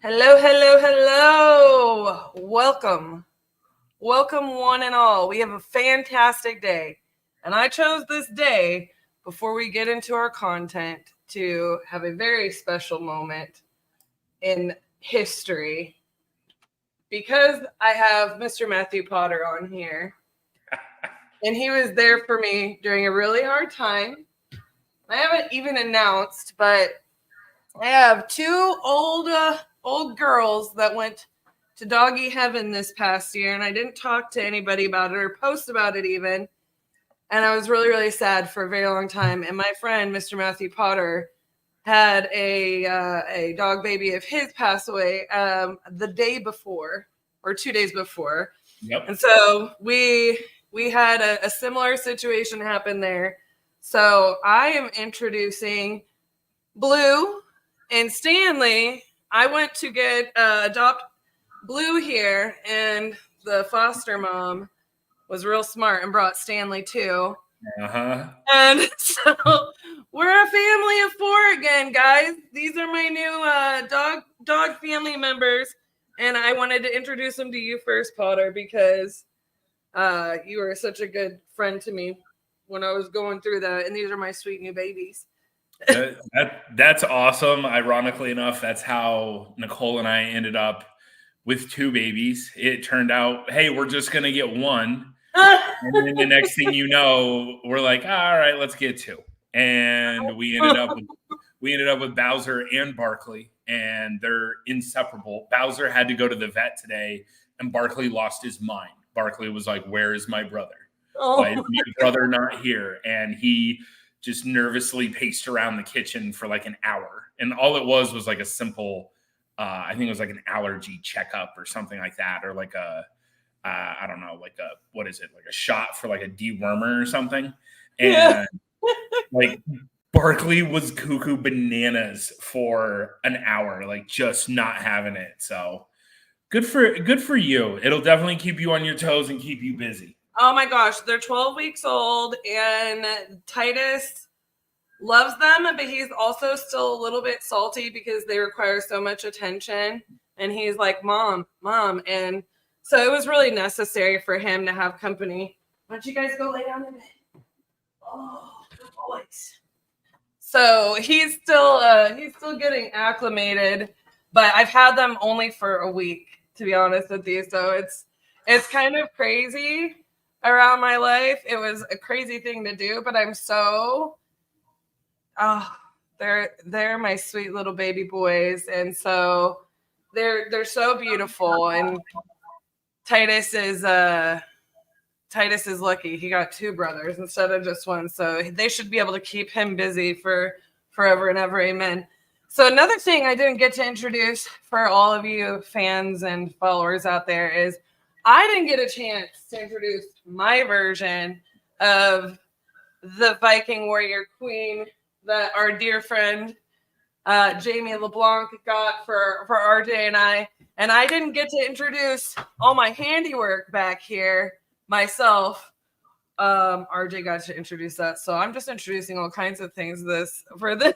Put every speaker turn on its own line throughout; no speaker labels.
Hello, hello, hello. Welcome. Welcome, one and all. We have a fantastic day. And I chose this day before we get into our content to have a very special moment in history because I have Mr. Matthew Potter on here. And he was there for me during a really hard time. I haven't even announced, but I have two old girls that went to doggy heaven this past year, and I didn't talk to anybody about it or post about it even. And I was really, really sad for a very long time. And my friend, Mr. Matthew Potter, had a dog baby of his pass away the day before or 2 days before.
Yep.
And so we had a similar situation happen there. So I am introducing Blue and Stanley. I went to get adopt Blue here, and the foster mom was real smart and brought Stanley too. And so we're a family of four again, guys. These are my new dog family members, and I wanted to introduce them to you first, Potter, because you were such a good friend to me when I was going through that, and these are my sweet new babies.
That's awesome. Ironically enough, that's how Nicole and I ended up with two babies. It turned out, hey, we're just going to get one. And then the next thing you know, we're like, all right, let's get two. And we ended up with Bowser and Barkley, and they're inseparable. Bowser had to go to the vet today, and Barkley lost his mind. Barkley was like, where is my brother? Why is my brother not here? And he just nervously paced around the kitchen for like an hour. And all it was like a simple, I think it was like an allergy checkup or something like that. Or like I don't know, like what is it? Like a shot for like a dewormer or something. And like Barkley was cuckoo bananas for an hour, like just not having it. So good for you. It'll definitely keep you on your toes and keep you busy.
Oh my gosh, they're 12 weeks old, and Titus loves them, but he's also still a little bit salty because they require so much attention. And he's like, Mom. And so it was really necessary for him to have company. Why don't you guys go lay down in bed? Oh, good boys. So he's still getting acclimated, but I've had them only for a week, to be honest with you. So it's kind of crazy around my life. It was a crazy thing to do, but I'm so they're my sweet little baby boys, and so they're so beautiful. And Titus is lucky. He got two brothers instead of just one, so they should be able to keep him busy for forever and ever. Amen. So another thing I didn't get to introduce for all of you fans and followers out there is I didn't get a chance to introduce my version of the Viking warrior queen that our dear friend Jamie LeBlanc got for RJ and I didn't get to introduce all my handiwork back here myself. RJ got to introduce that, so I'm just introducing all kinds of things for this.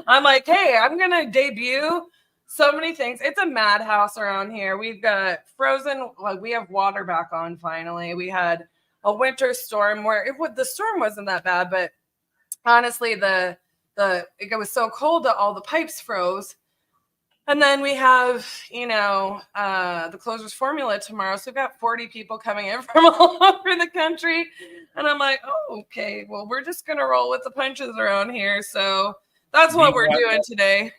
I'm like, hey, I'm gonna debut so many things. It's a madhouse around here. We've got frozen, like we have water back on finally. We had a winter storm where the storm wasn't that bad, but honestly, it was so cold that all the pipes froze. And then we have, the closers formula tomorrow. So we've got 40 people coming in from all over the country. And I'm like, oh, okay, well, we're just going to roll with the punches around here. So that's what we're doing today.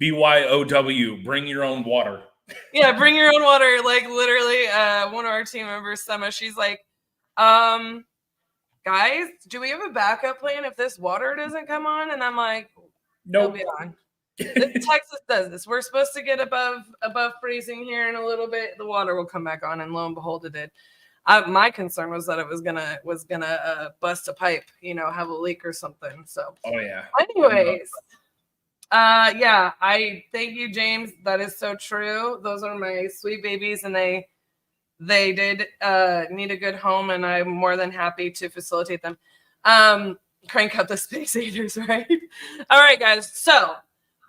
BYOW, bring your own water.
Yeah, bring your own water. Like literally one of our team members, Summer, she's like, guys, do we have a backup plan if this water doesn't come on? And I'm like,
nope.
It'll be on. Texas does this. We're supposed to get above freezing here in a little bit. The water will come back on, and lo and behold, it did. My concern was that it was gonna bust a pipe, have a leak or something. So,
oh yeah.
Anyways, yeah, I thank you, James. That is so true. Those are my sweet babies, and they did need a good home, and I'm more than happy to facilitate them. Crank up the space heaters, right? All right, guys. So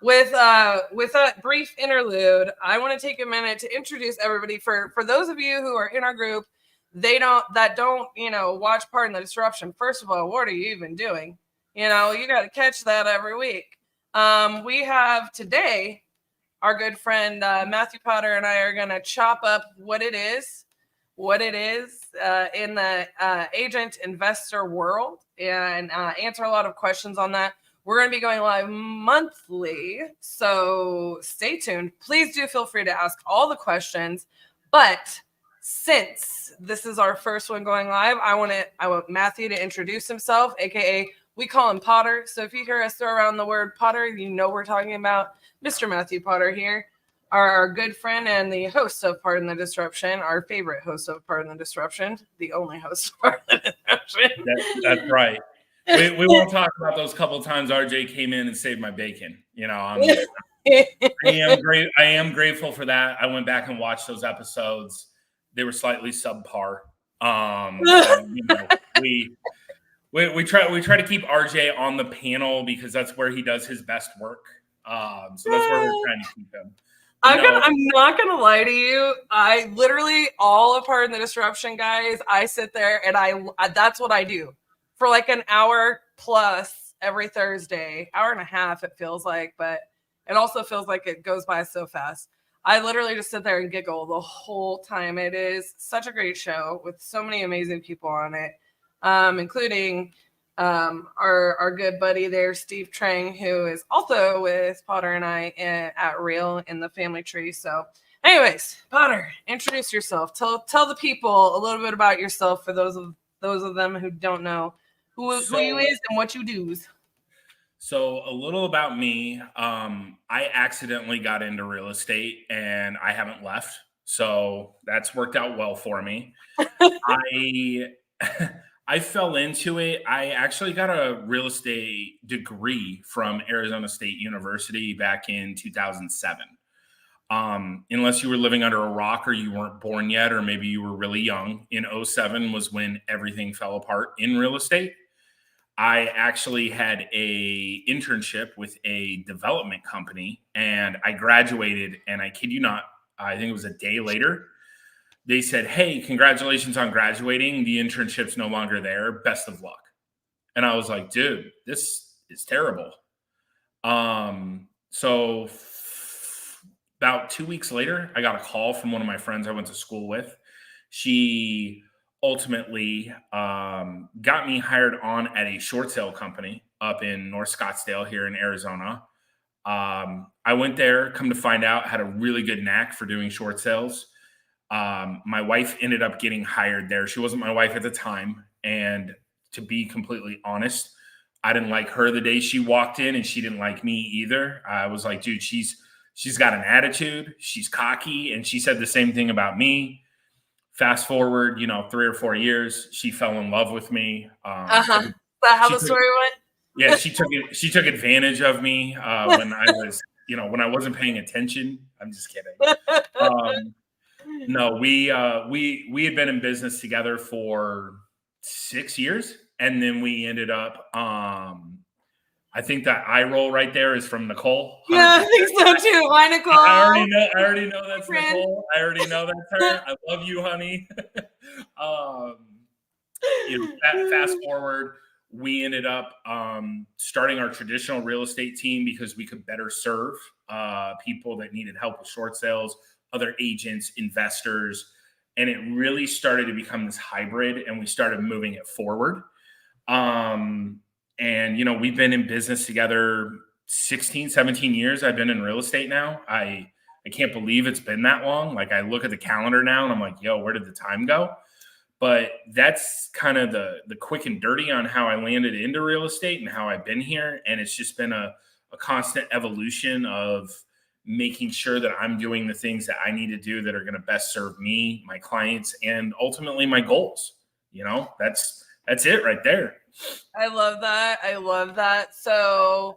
with a brief interlude, I want to take a minute to introduce everybody. For those of you who are in our group, that don't watch Pardon the Disruption. First of all, what are you even doing? You got to catch that every week. We have today our good friend Matthew Potter and I are going to chop up what it is in the agent investor world, and answer a lot of questions on that. We're going to be going live monthly, so stay tuned. Please do feel free to ask all the questions. But since this is our first one going live, I want Matthew to introduce himself, aka we call him Potter. So if you hear us throw around the word Potter, we're talking about Mr. Matthew Potter here, our good friend and the host of Pardon the Disruption, our favorite host of Pardon the Disruption, the only host of Pardon the Disruption.
That's right. We won't talk about those couple of times RJ came in and saved my bacon. I am grateful for that. I went back and watched those episodes. They were slightly subpar. We try to keep RJ on the panel because that's where he does his best work. So that's where we're trying to keep him.
I'm not gonna lie to you. I literally all of Pardon the Disruption, guys. I sit there and that's what I do for like an hour plus every Thursday, hour and a half. It feels like, but it also feels like it goes by so fast. I literally just sit there and giggle the whole time. It is such a great show with so many amazing people on it, including our good buddy there, Steve Trang, who is also with Potter and I at Real in the family tree. So anyways, Potter, introduce yourself. Tell the people a little bit about yourself for those of them who don't know who you is and what you do.
So a little about me. I accidentally got into real estate and I haven't left. So that's worked out well for me. I fell into it. I actually got a real estate degree from Arizona State University back in 2007. Unless you were living under a rock or you weren't born yet, or maybe you were really young, in 2007 was when everything fell apart in real estate. I actually had a internship with a development company and I graduated, and I kid you not, I think it was a day later, they said, "Hey, congratulations on graduating. The internship's no longer there. Best of luck." And I was like, dude, this is terrible. So about 2 weeks later, I got a call from one of my friends I went to school with. She ultimately got me hired on at a short sale company up in North Scottsdale here in Arizona. I went there, come to find out, had a really good knack for doing short sales. My wife ended up getting hired there. She wasn't my wife at the time. And to be completely honest, I didn't like her the day she walked in, and she didn't like me either. I was like, dude, she's got an attitude. She's cocky. And she said the same thing about me. Fast forward, 3 or 4 years, she fell in love with me.
Is that how the story went?
Yeah, she took advantage of me when I was, when I wasn't paying attention. I'm just kidding. No, we had been in business together for 6 years, and then we ended up. I think that eye roll right there is from Nicole. 100%.
Yeah, I think so too. Hi, Nicole.
I already know that's Nicole. I already know that's her. I love you, honey. Fast forward, we ended up starting our traditional real estate team because we could better serve people that needed help with short sales, other agents, investors, and it really started to become this hybrid, and we started moving it forward. And, we've been in business together 16, 17 years. I've been in real estate now. I can't believe it's been that long. Like, I look at the calendar now and I'm like, yo, where did the time go? But that's kind of the quick and dirty on how I landed into real estate and how I've been here. And it's just been a constant evolution of making sure that I'm doing the things that I need to do that are going to best serve me, my clients, and ultimately my goals. That's it right there.
I love that. So,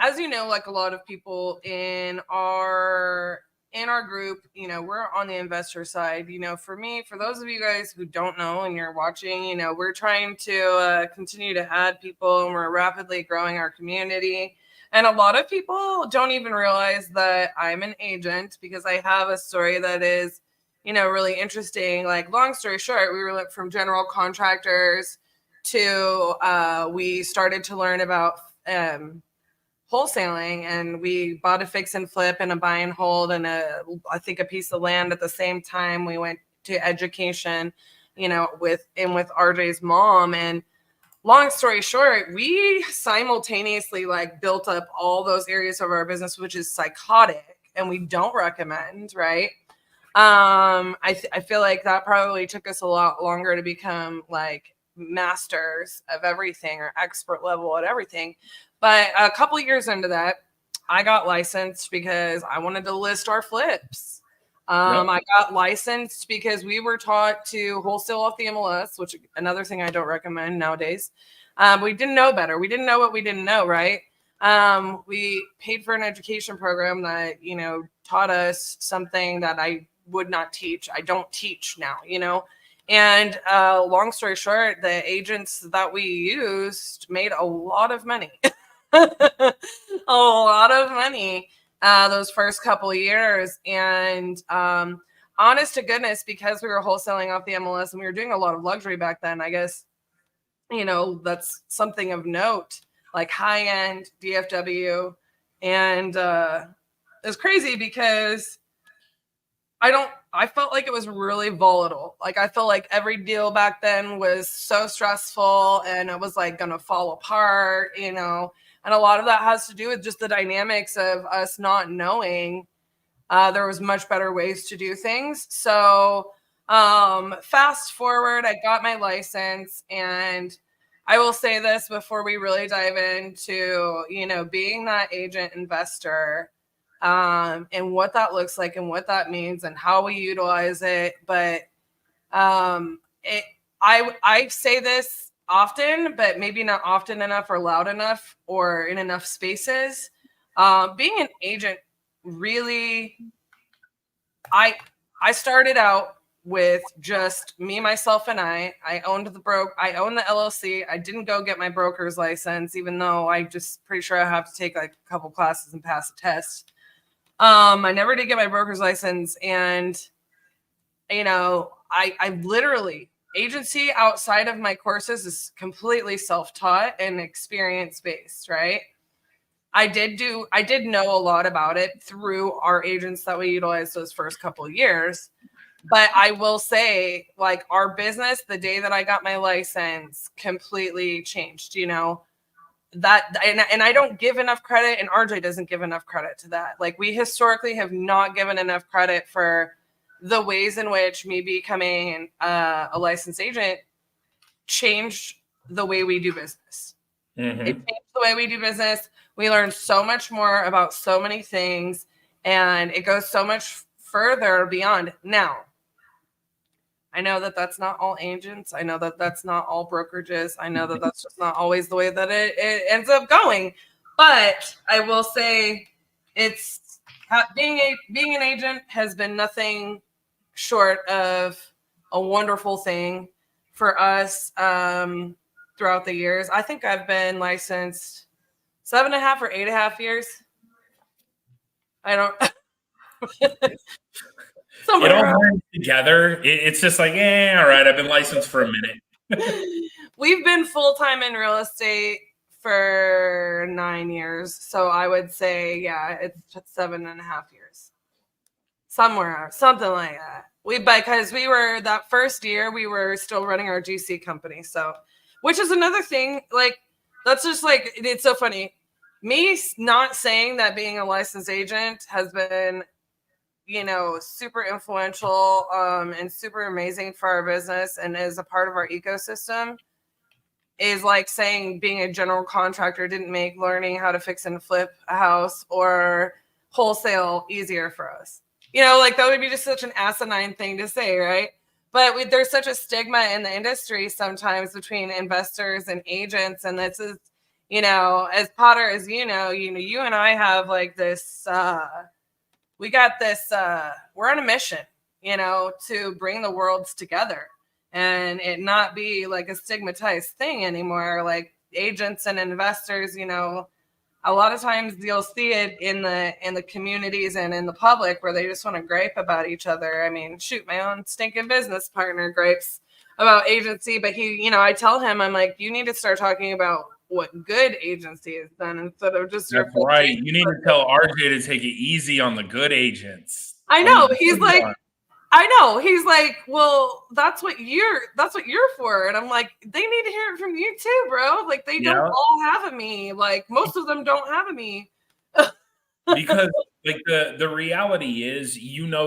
as like a lot of people in our group, we're on the investor side. For those of you guys who don't know and you're watching, we're trying to continue to add people, and we're rapidly growing our community. And a lot of people don't even realize that I'm an agent because I have a story that is, really interesting. Like, long story short, we went from general contractors to we started to learn about wholesaling, and we bought a fix and flip and a buy and hold and I think a piece of land at the same time. We went to education, with RJ's mom. And long story short, we simultaneously like built up all those areas of our business, which is psychotic and we don't recommend, right? I feel like that probably took us a lot longer to become like masters of everything or expert level at everything. But a couple years into that, I got licensed because I wanted to list our flips. I got licensed because we were taught to wholesale off the MLS, which another thing I don't recommend nowadays. We didn't know better. We didn't know what we didn't know, right? We paid for an education program that, taught us something that I would not teach. I don't teach now, And long story short, the agents that we used made a lot of money. A lot of money those first couple of years. And honest to goodness, because we were wholesaling off the MLS and we were doing a lot of luxury back then, I guess, that's something of note, like high-end DFW. And it's crazy because I felt like it was really volatile. Like, I felt like every deal back then was so stressful and it was like going to fall apart, and a lot of that has to do with just the dynamics of us not knowing there was much better ways to do things. So fast forward, I got my license, and I will say this before we really dive into, being that agent investor, and what that looks like and what that means and how we utilize it. But I say this often, but maybe not often enough or loud enough or in enough spaces. Being an agent, really, I started out with just me, myself, and I owned the LLC. I didn't go get my broker's license, even though I just pretty sure I have to take like a couple classes and pass a test. I never did get my broker's license. And, I literally, agency outside of my courses is completely self-taught and experience-based, right? I did know a lot about it through our agents that we utilized those first couple of years. But I will say, like, our business, the day that I got my license, completely changed, that, and I don't give enough credit, and RJ doesn't give enough credit to that. Like, we historically have not given enough credit for the ways in which me becoming a licensed agent changed the way we do business.
Mm-hmm.
It changed the way we do business. We learned so much more about so many things, and it goes so much further beyond. Now, I know that that's not all agents. I know that that's not all brokerages. I know that that's just not always the way that it ends up going. But I will say, it's being an agent has been nothing short of a wonderful thing for us throughout the years. I think I've been licensed 7.5 or 8.5 years. I don't.
It all blends together. It's just like, all right, I've been licensed for a minute.
We've been full-time in real estate for 9 years. So I would say, yeah, it's 7.5 years. Somewhere, something like that. Because we were, that first year, we were still running our GC company. So, which is another thing, like, that's just like, it's so funny. Me not saying that being a licensed agent has been, super influential and super amazing for our business and is a part of our ecosystem is like saying being a general contractor didn't make learning how to fix and flip a house or wholesale easier for us. Like, that would be just such an asinine thing to say, right? But there's such a stigma in the industry sometimes between investors and agents. And this is, as Potter, as you and I have like this, we got this, we're on a mission, to bring the worlds together and it not be like a stigmatized thing anymore. Like, agents and investors, a lot of times you'll see it in the communities and in the public where they just want to gripe about each other. I mean, shoot, my own stinking business partner gripes about agency, but I tell him, I'm like, you need to start talking about what good agency is done instead of just your.
That's right. You need to tell RJ to take it easy on the good agents.
I know. He's like, I know. He's like, well, that's what you're for. And I'm like, they need to hear it from you too, bro. Like, they don't all have a me. Like, most of them don't have a me.
Because like the reality is,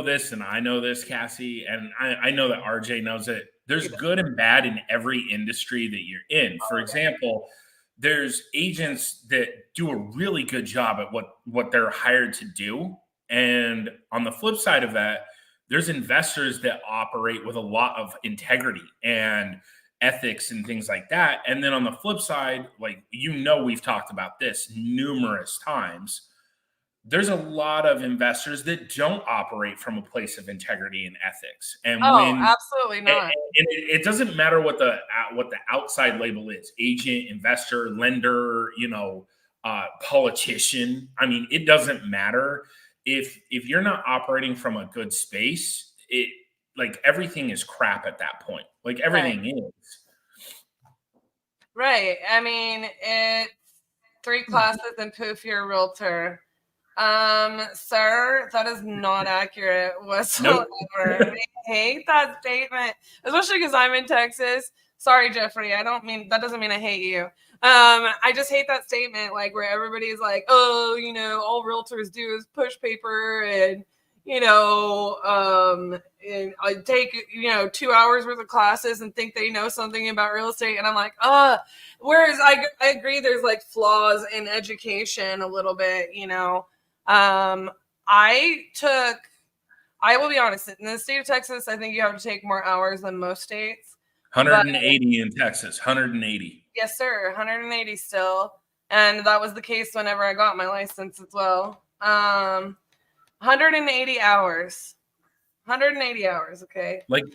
this, and I know this, Cassie, and I know that RJ knows it. There's good and bad in every industry that you're in. For example, there's agents that do a really good job at what they're hired to do. And on the flip side of that, there's investors that operate with a lot of integrity and ethics and things like that. And then on the flip side, like, we've talked about this numerous times. There's a lot of investors that don't operate from a place of integrity and ethics. And
absolutely not.
And it doesn't matter what the outside label is: agent, investor, lender, politician. I mean, it doesn't matter if you're not operating from a good space. It, like, everything is crap at that point. Like, everything is.
Right. I mean, it's 3 classes and poof, you're a realtor. Sir, that is not accurate whatsoever. Nope. I hate that statement, especially because I'm in Texas. Sorry, Jeffrey. That doesn't mean I hate you. I just hate that statement, like, where everybody's like, oh, all realtors do is push paper and, and I take, 2 hours worth of classes and think they know something about real estate. And I'm like, whereas I agree there's like flaws in education a little bit, I will be honest, in the state of Texas, I think you have to take more hours than most states.
180 in Texas, 180.
Yes, sir. 180 still. And that was the case whenever I got my license as well. 180 hours. 180 hours, okay?
Like,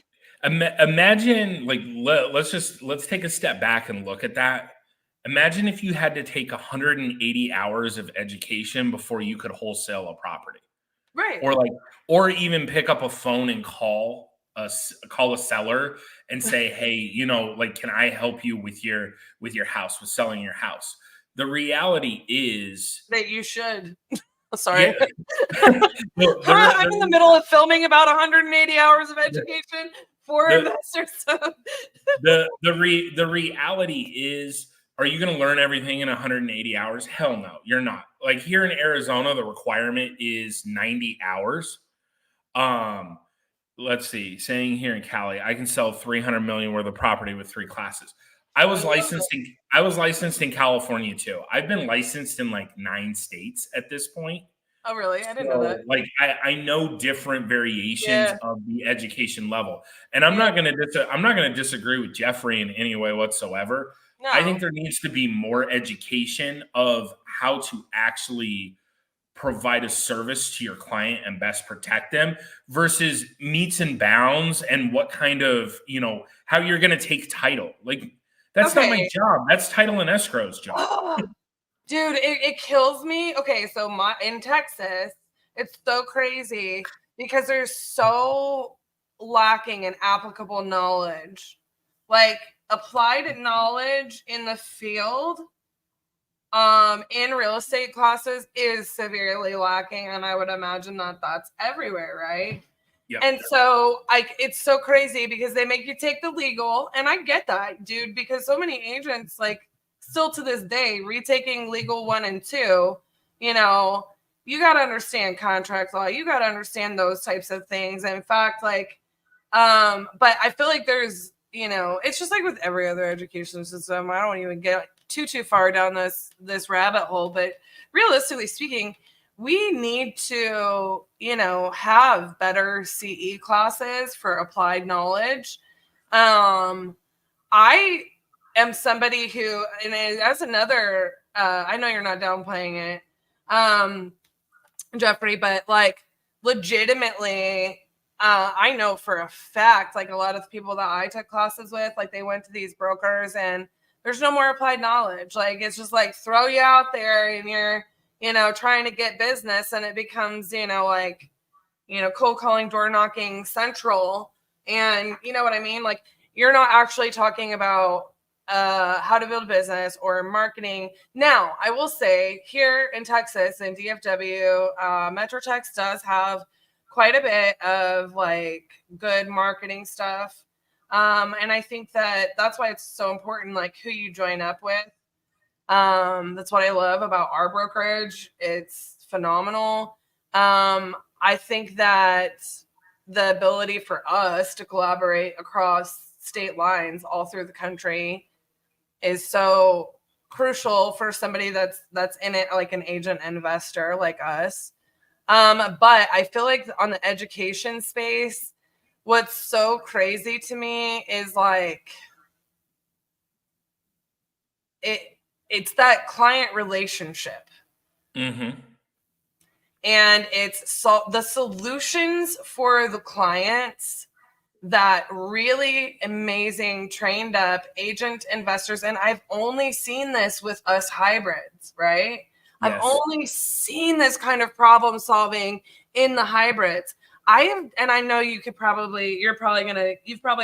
imagine, like, let's take a step back and look at that. Imagine if you had to take 180 hours of education before you could wholesale a property.
Right.
Or even pick up a phone and call a seller and say, hey, can I help you with your house, with selling your house? The reality is
that you should. Sorry. Yeah. I'm in the middle of filming about 180 hours of education for investors.
The reality is, are you going to learn everything in 180 hours? Hell no, you're not. Like, here in Arizona, the requirement is 90 hours. Let's see, saying here in Cali, I can sell 300 million worth of property with 3 classes. I was licensed in California too. I've been licensed in like 9 states at this point.
Oh, really? I didn't know that.
Like, I know different variations of the education level, and I'm not going to disagree with Jeffrey in any way whatsoever. No. I think there needs to be more education of how to actually provide a service to your client and best protect them versus meets and bounds and what kind of, how you're going to take title. Like, that's not my job. That's title and escrow's job.
Dude, it kills me. Okay, so in Texas, it's so crazy because there's so lacking in applicable knowledge. Like, applied knowledge in the field in real estate classes is severely lacking, and I would imagine that that's everywhere, right?
Yep.
And so it's so crazy because they make you take the legal, and I get that, dude, because so many agents, like, still to this day, retaking legal 1 and 2, you got to understand contract law, you got to understand those types of things. In fact, like, but I feel like there's, it's just like with every other education system. I don't even get too far down this rabbit hole, but realistically speaking, we need to, have better CE classes for applied knowledge. I am somebody who, and as another, I know you're not downplaying it, Jeffrey, but like, legitimately, I know for a fact, like, a lot of the people that I took classes with, like, they went to these brokers and There's no more applied knowledge. Like, it's just like throw you out there and you're, trying to get business, and it becomes, like, cold calling, door knocking central. And you know what I mean? Like, you're not actually talking about how to build a business or marketing. Now, I will say here in Texas and DFW, Metro Tex does have quite a bit of like good marketing stuff. And I think that's why it's so important, like who you join up with. That's what I love about our brokerage. It's phenomenal. I think that the ability for us to collaborate across state lines all through the country is so crucial for somebody that's in it, like an agent investor like us. But I feel like on the education space, what's so crazy to me is like it's that client relationship.
Mm-hmm.
And it's the solutions for the clients that really amazing trained up agent investors. And I've only seen this with us hybrids, right? Yes. I've only seen this kind of problem solving in the hybrids. And I know you've probably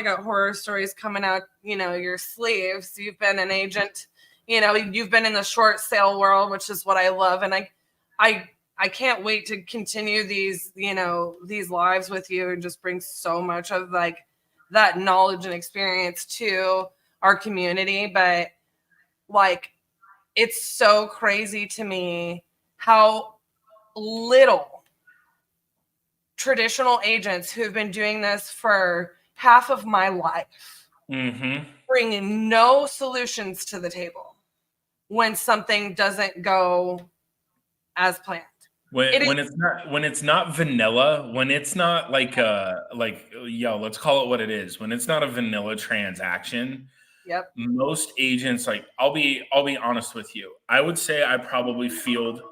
got horror stories coming out, your sleeves. You've been an agent, you've been in the short sale world, which is what I love. And I can't wait to continue these lives with you and just bring so much of like that knowledge and experience to our community. But like, it's so crazy to me how little traditional agents who've been doing this for half of my life bring no solutions to the table when something doesn't go as planned.
When it's not vanilla, when it's not like let's call it what it is. When it's not a vanilla transaction,
yep.
Most agents, like I'll be honest with you. I would say I probably field.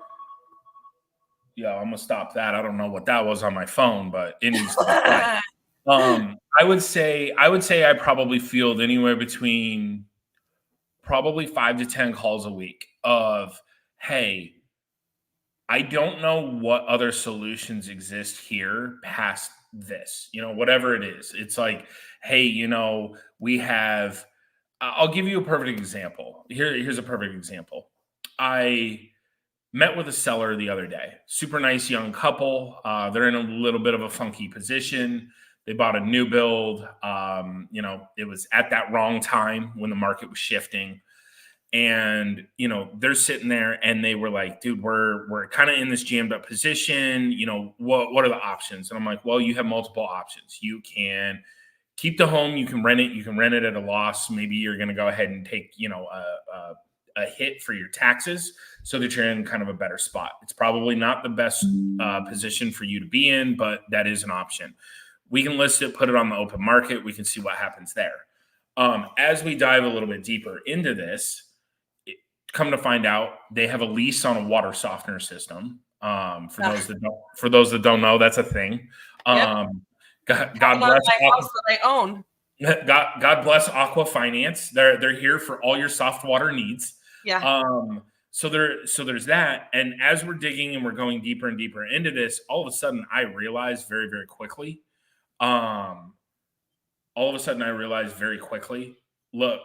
Yeah, I'm gonna stop that. I don't know what that was on my phone, but it needs to be quiet. I would say I probably field anywhere between probably 5 to 10 calls a week of, hey, I don't know what other solutions exist here past this, whatever it is. It's like, hey, we have, I'll give you a perfect example. Here's a perfect example. I met with a seller the other day, super nice young couple. They're in a little bit of a funky position. They bought a new build. It was at that wrong time when the market was shifting. And, they're sitting there and they were like, dude, we're kind of in this jammed up position. What are the options? And I'm like, well, you have multiple options. You can keep the home. You can rent it. You can rent it at a loss. Maybe you're going to go ahead and take, a hit for your taxes so that you're in kind of a better spot. It's probably not the best position for you to be in, but that is an option. We can list it, put it on the open market. We can see what happens there. As we dive a little bit deeper into this, come to find out they have a lease on a water softener system. For those that don't know, that's a thing.
Yep.
God bless
house that I own.
God bless Aqua Finance. They're here for all your soft water needs.
Yeah.
So there's that. And as we're digging and we're going deeper and deeper into this, all of a sudden I realized very, very quickly. Look,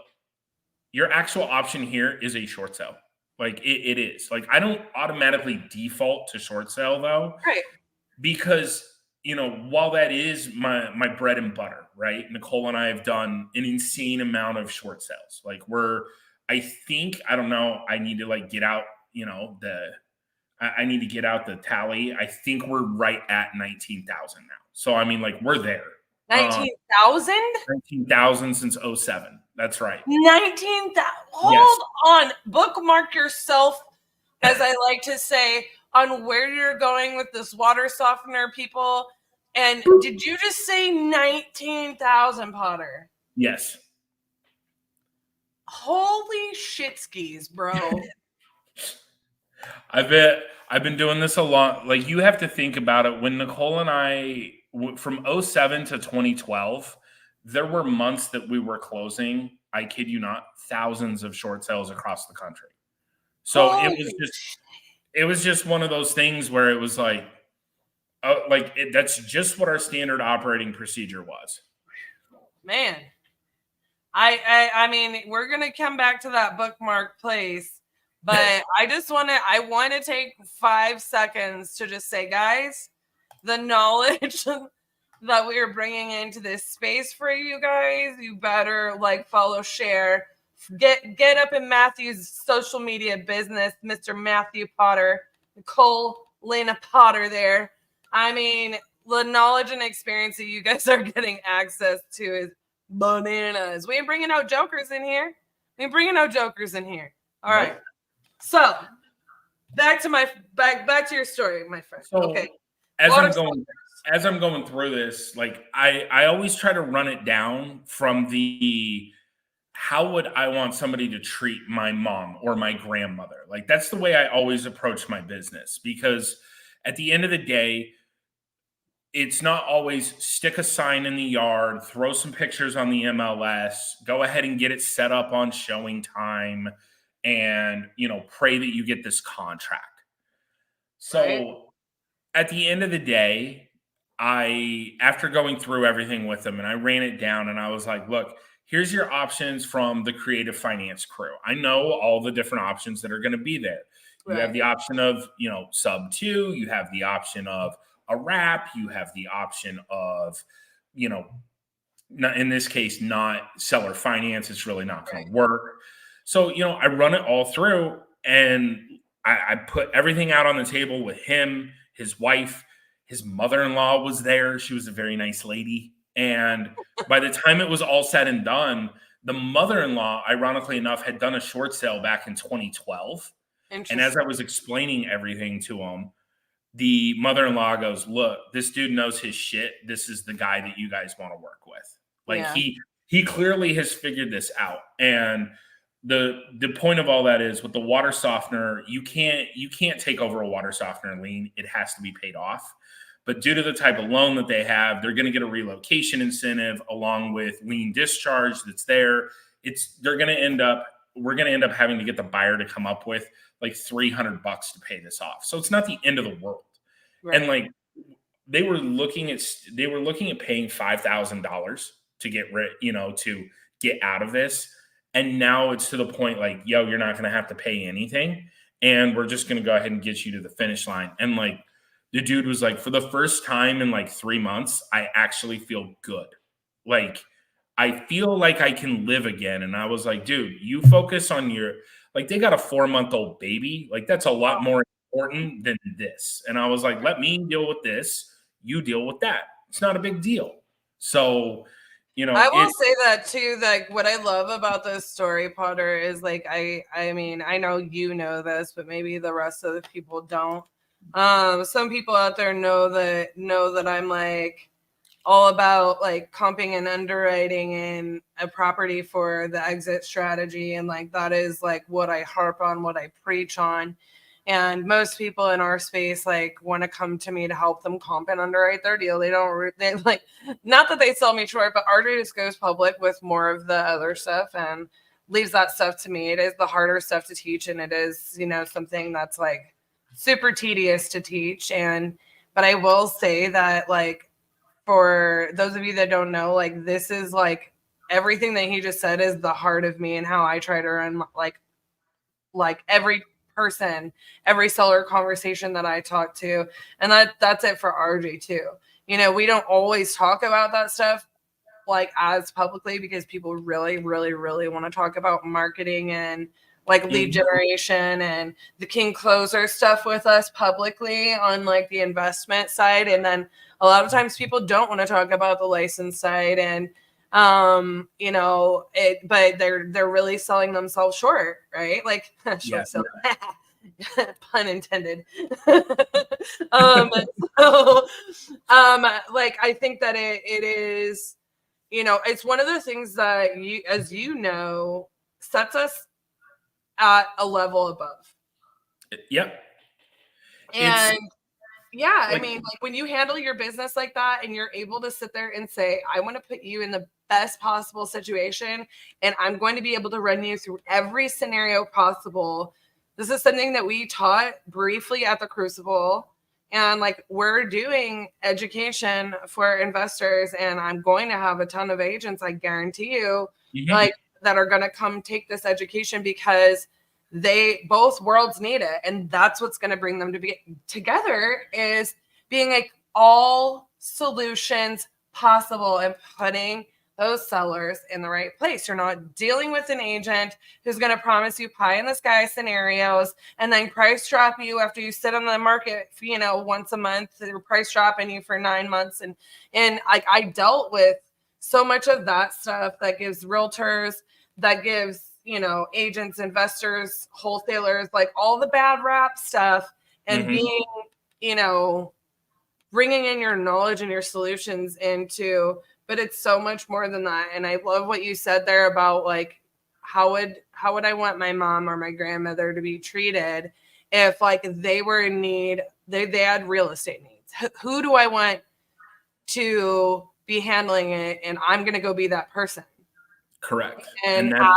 your actual option here is a short sale. Like it is. Like I don't automatically default to short sale though.
Right.
Because while that is my bread and butter, right? Nicole and I have done an insane amount of short sales. Like I don't know, I need to like get out, I need to get out the tally. I think we're right at 19,000 now. So, I mean, like we're there.
19,000?
19,000 since 07. That's right.
19,000. Hold on. Bookmark yourself, as I like to say, on where you're going with this water softener, people. And did you just say 19,000, Potter?
Yes.
Holy shit skis, bro.
I've been doing this a lot. Like you have to think about it. When Nicole and I, from 07 to 2012, there were months that we were closing. I kid you not, thousands of short sales across the country. So it was just one of those things where it was like, that's just what our standard operating procedure was.
Man, I mean, we're gonna come back to that bookmark place, but I want to take 5 seconds to just say, guys, the knowledge that we are bringing into this space for you guys, you better like, follow, share, get up in Matthew's social media business, Mr. Matthew Potter, Nicole Lena Potter there. I mean, the knowledge and experience that you guys are getting access to is bananas. We ain't bringing no jokers in here. All right. So back to your story, my friend.
So,
okay.
As I'm going through this, like I always try to run it down from the how would I want somebody to treat my mom or my grandmother? Like that's the way I always approach my business, because at the end of the day, it's not always stick a sign in the yard, throw some pictures on the MLS, go ahead and get it set up on showing time, and pray that you get this contract. So at the end of the day, after going through everything with them, and I ran it down, and I was like, look, here's your options from the creative finance crew. I know all the different options that are going to be there. You have the option of, sub 2, you have the option of a wrap, you have the option of, not, in this case, not seller finance. It's really not going to work. So, I run it all through, and I put everything out on the table with him, his wife, his mother-in-law was there. She was a very nice lady. And by the time it was all said and done, the mother-in-law, ironically enough, had done a short sale back in 2012. And as I was explaining everything to him, the mother-in-law goes, look, this dude knows his shit. This is the guy that you guys want to work with. Like he clearly has figured this out. And the point of all that is, with the water softener, you can't take over a water softener lien. It has to be paid off. But due to the type of loan that they have, they're going to get a relocation incentive along with lien discharge that's there. We're going to end up having to get the buyer to come up with like $300 to pay this off. So it's not the end of the world. Right. And like they were looking at paying $5,000 to get to get out of this. And now it's to the point like, yo, you're not going to have to pay anything. And we're just going to go ahead and get you to the finish line. And like, the dude was like, for the first time in like 3 months, I actually feel good. Like, I feel like I can live again. And I was like, dude, you focus on they got a 4-month-old baby. Like, that's a lot more important than this. And I was like, let me deal with this. You deal with that. It's not a big deal. So,
I will say that too. Like, what I love about this story, Potter, is like, I mean, I know you know this, but maybe the rest of the people don't. Some people out there know that I'm like all about like comping and underwriting in a property for the exit strategy, and like that is like what I harp on, what I preach on. And most people in our space like want to come to me to help them comp and underwrite their deal. They like, not that they sell me short, but RJ just goes public with more of the other stuff and leaves that stuff to me. It is the harder stuff to teach, and it is something that's like super tedious to teach. But I will say that like, for those of you that don't know, like this is like everything that he just said is the heart of me and how I try to run like every person, every seller conversation that I talk to. And that's it for RJ too. We don't always talk about that stuff like as publicly, because people really, really, really want to talk about marketing and like lead generation and the King Closer stuff with us publicly on like the investment side. And then a lot of times people don't want to talk about the license side, and but they're really selling themselves short, right? Like short sell. Pun intended. Like I think that it is, it's one of the things that sets us at a level above.
Yep.
And Yeah, I mean, like when you handle your business like that and you're able to sit there and say, I want to put you in the best possible situation and I'm going to be able to run you through every scenario possible. This is something that we taught briefly at the Crucible. And like we're doing education for investors, and I'm going to have a ton of agents, I guarantee you, like that are going to come take this education because both worlds need it, and that's what's going to bring them to be together, is being like all solutions possible and putting those sellers in the right place. You're not dealing with an agent who's going to promise you pie in the sky scenarios and then price drop you after you sit on the market, once a month. They're price dropping you for 9 months, and I dealt with so much of that stuff that gives realtors, that gives agents, investors, wholesalers, like all the bad rap stuff, and being, bringing in your knowledge and your solutions into, but it's so much more than that. And I love what you said there about like, how would I want my mom or my grandmother to be treated if like they were in need, they had real estate needs. Who do I want to be handling it? And I'm going to go be that person.
Correct.
And I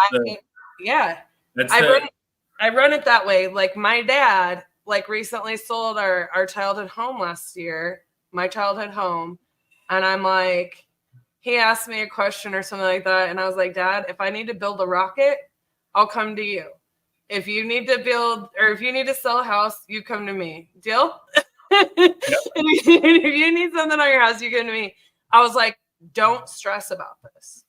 run it that way. Like my dad, like recently sold our childhood home last year, my childhood home. And I'm like, he asked me a question or something like that. And I was like, Dad, if I need to build a rocket, I'll come to you. If you need to build, or if you need to sell a house, you come to me. Deal? Yep. If you need something on your house, you come to me. I was like, don't stress about this.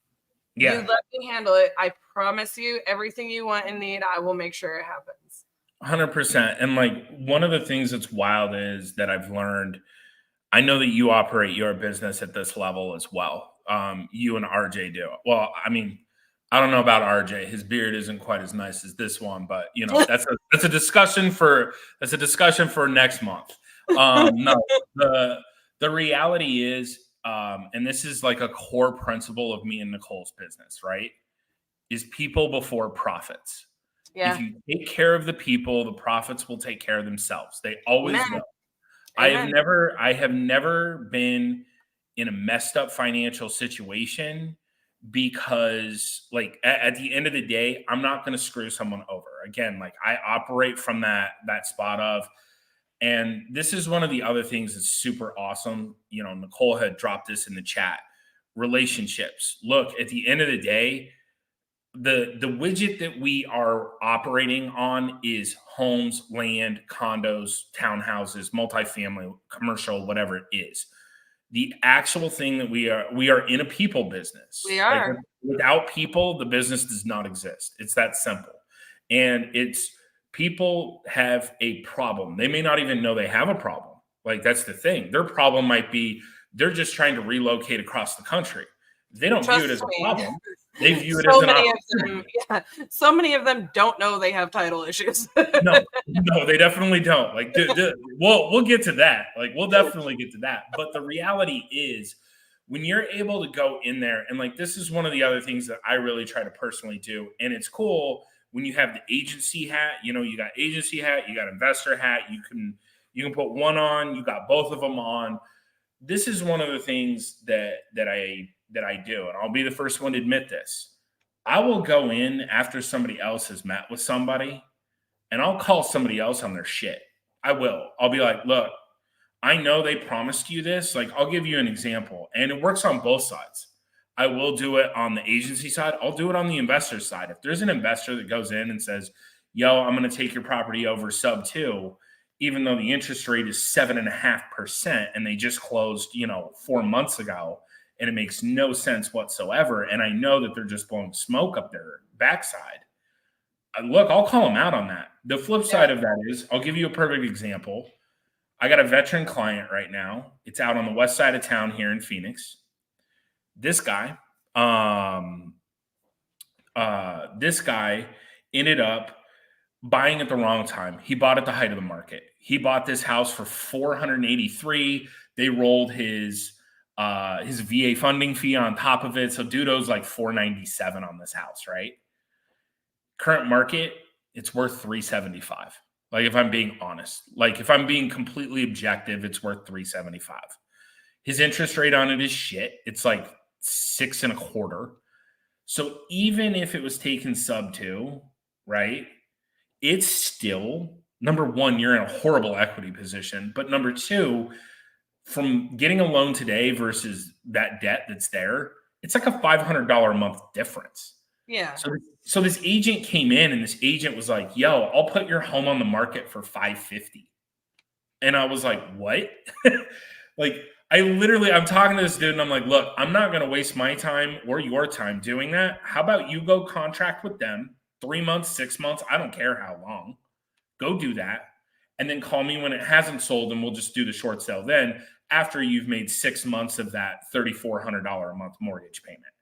Yeah. You let me handle it. I promise you, everything you want and need, I will make sure it happens.
100%. And like one of the things that's wild is that I've learned, I know that you operate your business at this level as well. You and RJ do. Well, I mean, I don't know about RJ. His beard isn't quite as nice as this one, but that's a discussion for next month. No, the reality is, and this is like a core principle of me and Nicole's business, right? Is people before profits. Yeah. If you take care of the people, the profits will take care of themselves. They always will. I have never been in a messed up financial situation because like at the end of the day, I'm not going to screw someone over. Again, like I operate from that spot of, and this is one of the other things that's super awesome. Nicole had dropped this in the chat. Relationships. Look, at the end of the day, the widget that we are operating on is homes, land, condos, townhouses, multifamily, commercial, whatever it is. The actual thing that we are in a people business.
We are.
Like, without people, the business does not exist. It's that simple. And it's people have a problem. They may not even know they have a problem. Like that's the thing. Their problem might be they're just trying to relocate across the country. They don't view it as a problem. They view it as an opportunity.
So many of them don't know they have title issues.
No, they definitely don't. Like, we'll get to that. Like, we'll definitely get to that. But the reality is, when you're able to go in there, and like, this is one of the other things that I really try to personally do, and it's cool when you have the agency hat. You got agency hat, you got investor hat. You can put one on. You got both of them on. This is one of the things that I do, and I'll be the first one to admit this. I will go in after somebody else has met with somebody, and I'll call somebody else on their shit. I will. I'll be like, look, I know they promised you this. Like, I'll give you an example, and it works on both sides. I will do it on the agency side. I'll do it on the investor side. If there's an investor that goes in and says, yo, I'm going to take your property over sub 2, even though the interest rate is 7.5%, and they just closed, 4 months ago, and it makes no sense whatsoever, and I know that they're just blowing smoke up their backside. Look, I'll call them out on that. The flip side of that is, I'll give you a perfect example. I got a veteran client right now. It's out on the west side of town here in Phoenix. This guy ended up buying at the wrong time. He bought at the height of the market. He bought this house for $483,000. They rolled his VA funding fee on top of it. So dude owes like $497,000 on this house, right? Current market, it's worth $375,000. Like, if I'm being honest, like if I'm being completely objective, it's worth 375. His interest rate on it is shit. It's like 6.25. So even if it was taken sub 2, right? It's still, number one, you're in a horrible equity position. But number two, from getting a loan today versus that debt that's there, it's like a $500 a month difference.
Yeah.
So this agent came in and this agent was like, yo, I'll put your home on the market for 550. And I was like, what? Like, I'm talking to this dude and I'm like, look, I'm not going to waste my time or your time doing that. How about you go contract with them 3 months, 6 months? I don't care how long. Go do that. And then call me when it hasn't sold and we'll just do the short sale then after you've made 6 months of that $3,400 a month mortgage payment.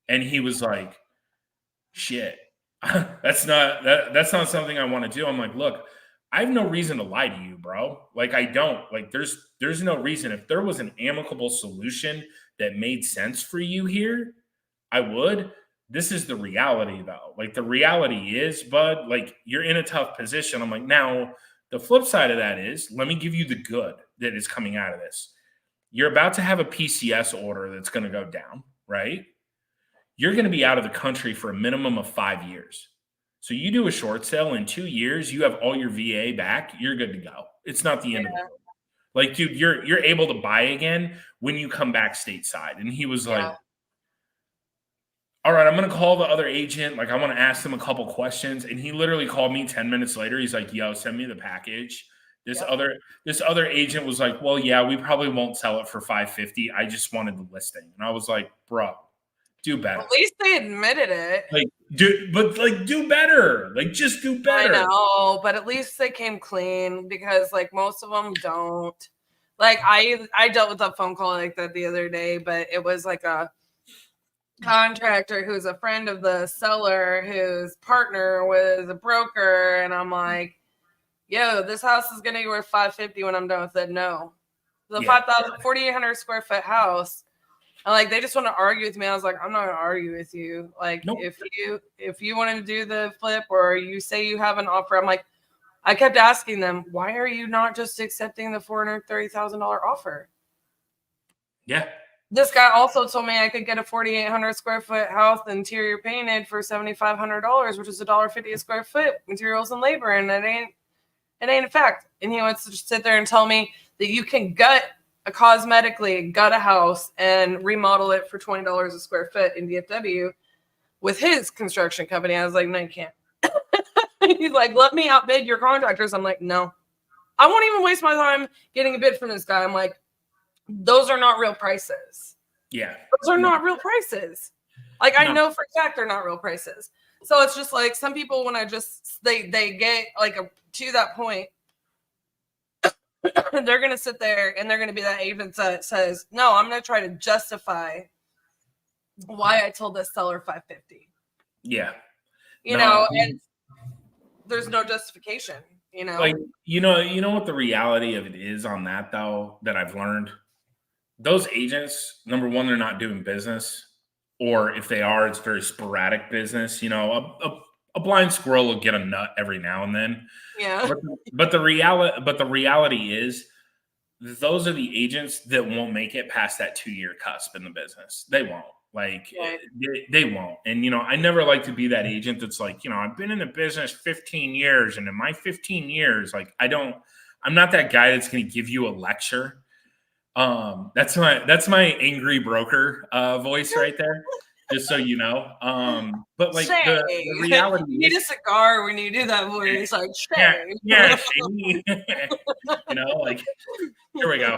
And he was like, shit, that's not something I want to do. I'm like, look, I have no reason to lie to you, bro. Like, I don't. Like, there's no reason. If there was an amicable solution that made sense for you here, I would. This is the reality, though. Like, the reality is, bud, like, you're in a tough position. I'm like, now, the flip side of that is, let me give you the good that is coming out of this. You're about to have a PCS order that's going to go down, right? You're going to be out of the country for a minimum of 5 years. So you do a short sale in 2 years, you have all your VA back, you're good to go. It's not the end of the world. Like, dude, you're able to buy again when you come back stateside. And he was like, all right, I'm going to call the other agent. Like, I want to ask them a couple questions. And he literally called me 10 minutes later. He's like, yo, send me the package. This other agent was like, well, yeah, we probably won't sell it for 550. I just wanted the listing. And I was like, bro, do better.
At least they admitted it.
Like, do better. Like, just do better.
I know, but at least they came clean because like most of them don't. Like I dealt with a phone call like that the other day, but it was like a contractor who's a friend of the seller whose partner was a broker, and I'm like, yo, this house is gonna be worth 550 when I'm done with it. No. The 4,800 square foot house. And like they just want to argue with me. I was like, I'm not gonna argue with you. Like nope. if you want to do the flip or you say you have an offer, I'm like, I kept asking them, why are you not just accepting the $430,000 offer?
Yeah.
This guy also told me I could get a 4,800 square foot house interior painted for $7,500, which is $1.50 a square foot, materials and labor, and it ain't a fact. And he wants to just sit there and tell me that you can cosmetically gut a house and remodel it for $20 a square foot in DFW with his construction company. I was like, no, you can't. He's like, let me outbid your contractors. I'm like, no, I won't even waste my time getting a bid from this guy. I'm like, those are not real prices.
Yeah.
Those are not real prices. Like, I know for a fact they're not real prices. So it's just like some people, when they get like to that point, they're going to sit there and they're going to be that agent that says, no, I'm going to try to justify why I told this seller 550.
Yeah.
You know, and there's no justification, you know.
Like, you know what the reality of it is on that, though, that I've learned? Those agents, number one, they're not doing business. Or if they are, it's very sporadic business. You know, a blind squirrel will get a nut every now and then.
Yeah.
But the reality is those are the agents that won't make it past that 2-year cusp in the business. They won't. Like, they won't. And, you know, I never like to be that agent that's like, you know, I've been in the business 15 years. And in my 15 years, like, I'm not that guy that's going to give you a lecture. That's my angry broker voice right there. Just so you know. But like the reality
you need a cigar when you do that voice, like
Shay. Yeah, Shay. You know, like, here we go.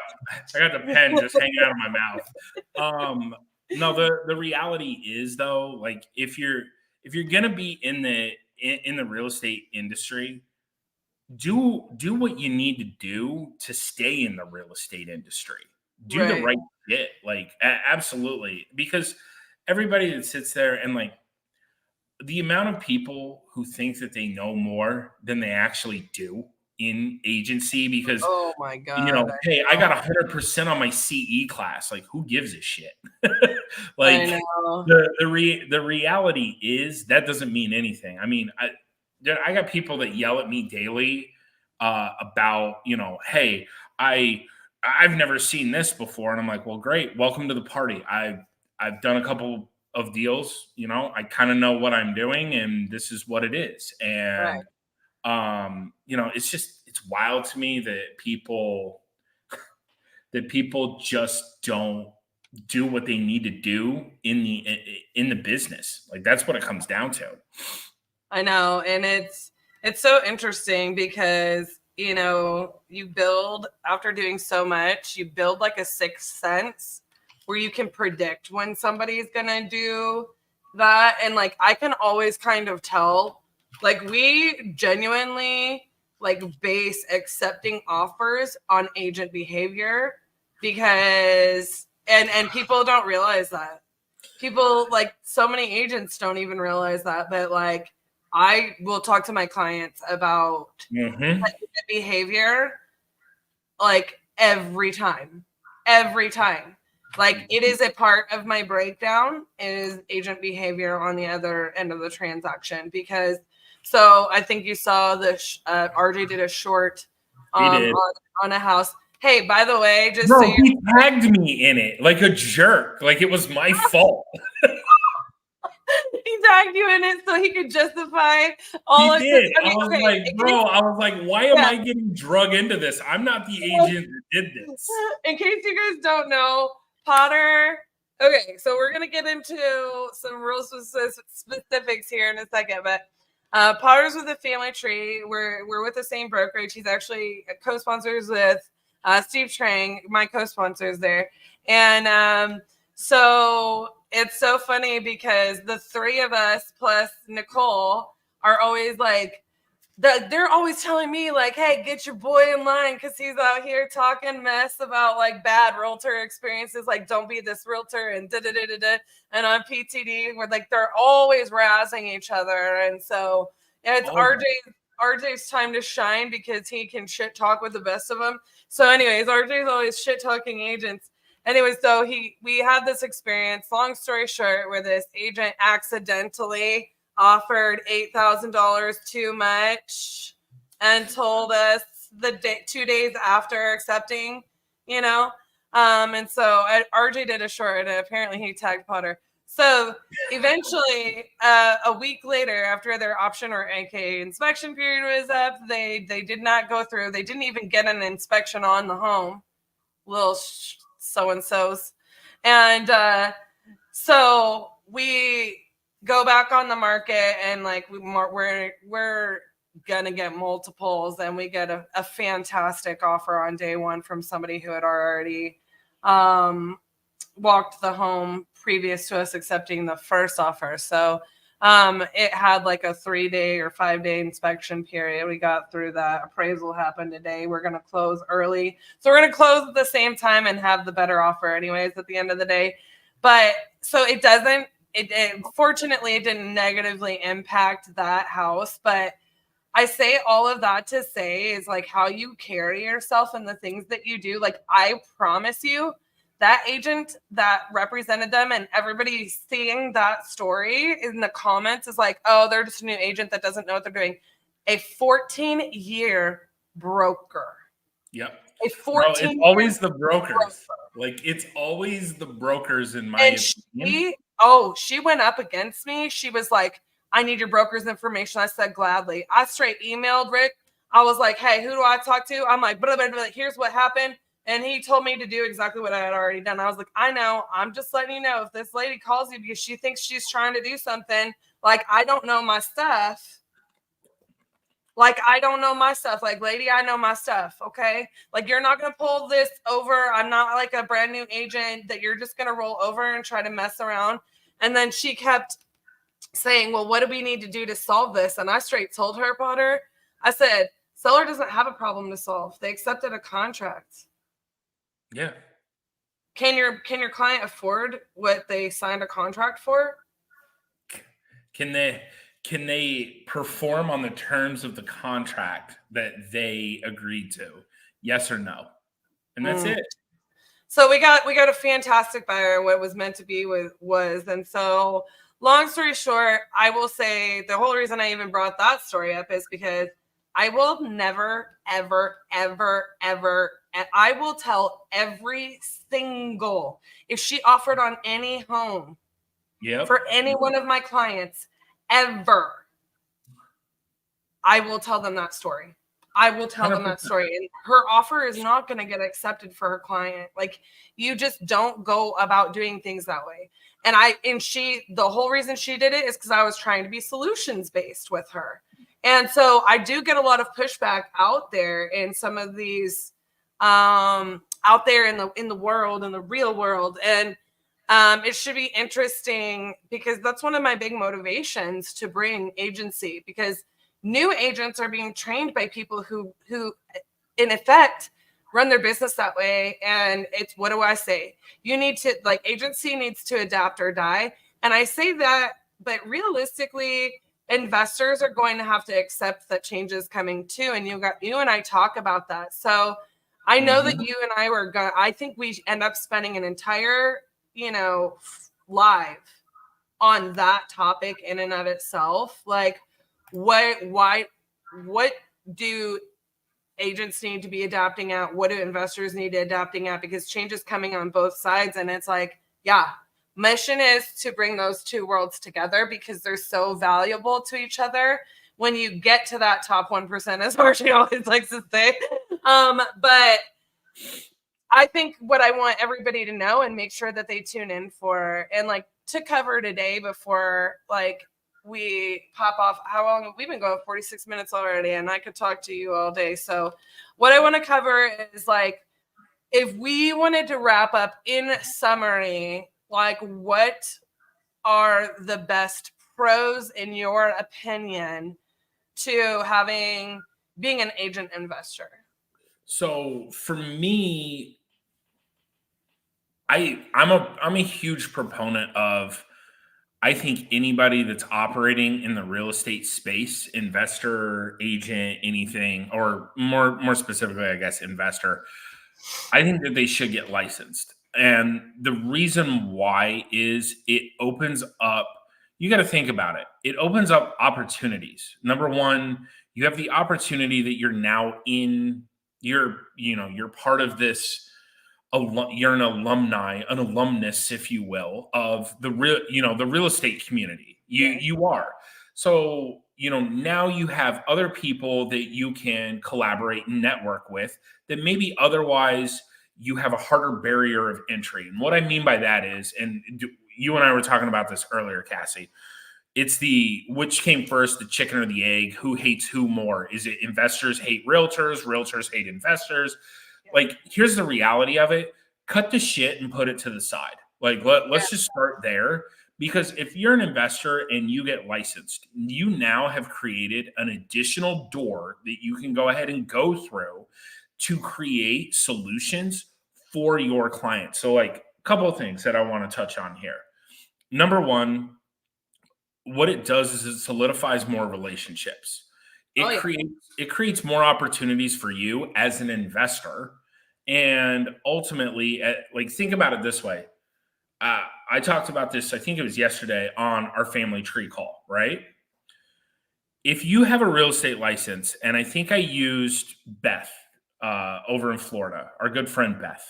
I got the pen just hanging out of my mouth. No, the reality is though, like if you're gonna be in the real estate industry, do what you need to do to stay in the real estate industry. Do the right shit. Like, absolutely. Because everybody that sits there and like the amount of people who think that they know more than they actually do in agency, because
oh my god,
you know, hey, I got 100% on my CE class. Like, who gives a shit? Like, the reality is that doesn't mean anything. I mean, I got people that yell at me daily about, hey, I've never seen this before. And I'm like, well, great. Welcome to the party. I've done a couple of deals, I kind of know what I'm doing and this is what it is. And, it's wild to me that people just don't do what they need to do in the business. Like that's what it comes down to.
I know. And it's so interesting because, you build after doing so much, you build like a sixth sense where you can predict when somebody's going to do that. And like, I can always kind of tell, like we genuinely like base accepting offers on agent behavior because, and people don't realize that. People like so many agents don't even realize that, but like, I will talk to my clients about like, behavior like every time. Like it is a part of my breakdown is agent behavior on the other end of the transaction because so I think you saw the RJ did a short on a house. Hey, by the way, just
Bro,
so
he tagged me in it like a jerk. Like it was my fault.
He tagged you in it so he could justify all of
did.
this.
I was like, why am I getting drug into this? I'm not the agent that did this.
In case you guys don't know, Potter. Okay, so we're gonna get into some real specifics here in a second, but Potter's with a family tree. We're with the same brokerage. He's actually co-sponsors with Steve Trang, my co-sponsors there, and so it's so funny because the three of us plus Nicole are always like, they're always telling me like, hey, get your boy in line because he's out here talking mess about like bad realtor experiences. Like, don't be this realtor and da-da-da-da-da. And on PTD, we're like, they're always razzing each other. And so it's RJ's time to shine because he can shit talk with the best of them. So anyways, RJ's always shit talking agents. Anyway, so we had this experience, long story short, where this agent accidentally offered $8,000 too much and told us 2 days after accepting, and so RJ did a short and apparently he tagged Potter. So eventually a week later after their option or aka inspection period was up, they did not go through. They didn't even get an inspection on the home. Little so-and-sos. And so we go back on the market and like we're gonna get multiples and we get a fantastic offer on day one from somebody who had already walked the home previous to us accepting the first offer. So it had like a 3-day or 5-day inspection period. We got through that. Appraisal happened today. We're going to close early. So we're going to close at the same time and have the better offer anyways at the end of the day. But so fortunately, it didn't negatively impact that house. But I say all of that to say is like how you carry yourself and the things that you do. Like I promise you, that agent that represented them and everybody seeing that story in the comments is like, oh, they're just a new agent that doesn't know what they're doing. A 14-year broker.
Yep.
A 14
it's always the brokers. Broker. Like it's always the brokers in my opinion.
She went up against me. She was like, I need your broker's information. I said, gladly. I straight emailed Rick. I was like, hey, who do I talk to? I'm like, blah, blah, blah, here's what happened. And he told me to do exactly what I had already done. I was like, I know. I'm just letting you know if this lady calls you because she thinks she's trying to do something, like I don't know my stuff. Like, I don't know my stuff. Like, lady, I know my stuff. Okay. Like, you're not going to pull this over. I'm not like a brand new agent that you're just going to roll over and try to mess around. And then she kept saying, well, what do we need to do to solve this? And I straight told her, Potter, I said, seller doesn't have a problem to solve. They accepted a contract.
Yeah.
Can your client afford what they signed a contract for?
Can they perform on the terms of the contract that they agreed to? Yes or no? And that's it.
So we got a fantastic buyer. What was meant to be was. And so long story short, I will say the whole reason I even brought that story up is because I will never, ever, ever, ever, and I will tell every single, if she offered on any home for any one of my clients ever, I will tell them that story. I will tell them that story. And her offer is not going to get accepted for her client. Like, you just don't go about doing things that way. And the whole reason she did it is because I was trying to be solutions based with her. And so I do get a lot of pushback out there in some of these, out there in the world, in the real world. And it should be interesting because that's one of my big motivations to bring agency, because new agents are being trained by people who in effect run their business that way. And it's, what do I say? You need to, like, agency needs to adapt or die. And I say that, but realistically, investors are going to have to accept that change is coming too. And you and I talk about that. So I know that you and I I think we end up spending an entire, live on that topic in and of itself. Like, what do agents need to be adapting at? What do investors need to adapting at? Because change is coming on both sides. And it's like, yeah, mission is to bring those two worlds together because they're so valuable to each other. When you get to that top 1%, as Marcy always likes to say. But I think what I want everybody to know and make sure that they tune in for, and like to cover today before like we pop off, how long have we been going? 46 minutes already, and I could talk to you all day. So what I want to cover is, like, if we wanted to wrap up in summary, like, what are the best pros in your opinion to being an agent investor?
So for me, I'm a huge proponent of, I think anybody that's operating in the real estate space, investor, agent, anything, or more specifically, I guess, investor, I think that they should get licensed. And the reason why is it opens up, you got to think about it. It opens up opportunities. Number one, you have the opportunity that you're now you're part of this, you're an alumnus, if you will, of the real estate community. You are. So, now you have other people that you can collaborate and network with that maybe otherwise you have a harder barrier of entry. And what I mean by that is, and you and I were talking about this earlier, Cassie, it's which came first, the chicken or the egg? Who hates who more? Is it investors hate realtors? Realtors hate investors? Like, here's the reality of it. Cut the shit and put it to the side. Like, let's just start there. Because if you're an investor and you get licensed, you now have created an additional door that you can go ahead and go through to create solutions for your clients. So, like, a couple of things that I want to touch on here. Number one, what it does is it solidifies more relationships. It creates more opportunities for you as an investor. And ultimately, like, think about it this way. I talked about this, I think it was yesterday on our family tree call, right? If you have a real estate license, and I think I used Beth over in Florida, our good friend Beth.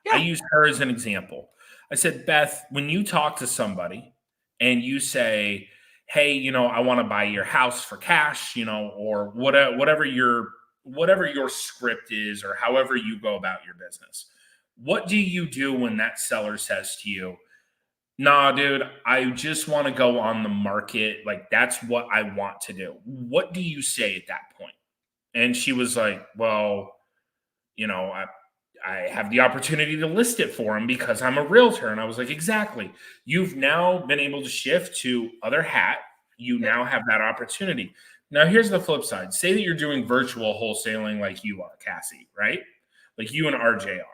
Yeah. I used her as an example. I said, Beth, when you talk to somebody and you say, hey, I want to buy your house for cash, or whatever your script is, or however you go about your business. What do you do when that seller says to you, nah, dude, I just want to go on the market. Like, that's what I want to do. What do you say at that point? And she was like, well, I have the opportunity to list it for him because I'm a realtor. And I was like, exactly. You've now been able to shift to other hat. You now have that opportunity. Now, here's the flip side. Say that you're doing virtual wholesaling like you are, Cassie, right? Like you and RJ are.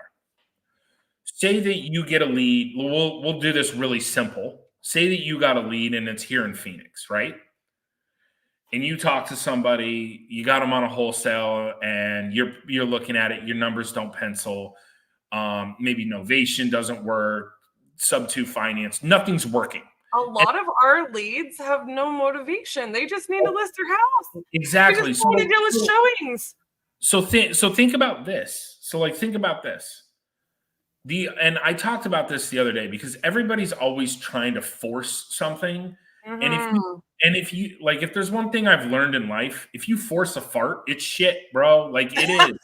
Say that you get a lead. We'll do this really simple. Say that you got a lead and it's here in Phoenix, right? And you talk to somebody, you got them on a wholesale, and you're looking at it, your numbers don't pencil. Maybe novation doesn't work, sub-2 finance, nothing's working.
A lot of our leads have no motivation. They just need to list their house.
Exactly.
They just want to deal with showings.
So think about this. So like think about this. And I talked about this the other day because everybody's always trying to force something. And if you like, if there's one thing I've learned in life, if you force a fart, it's shit, bro. Like it is.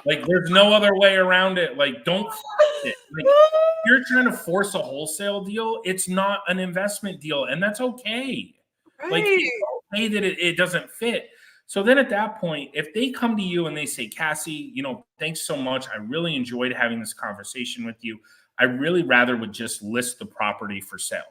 Like there's no other way around it. Like don't force it. Like if you're trying to force a wholesale deal, it's not an investment deal, and that's okay.
Right.
Like it's okay that it doesn't fit. So then at that point, if they come to you and they say, Cassie, thanks so much. I really enjoyed having this conversation with you. I really rather would just list the property for sale.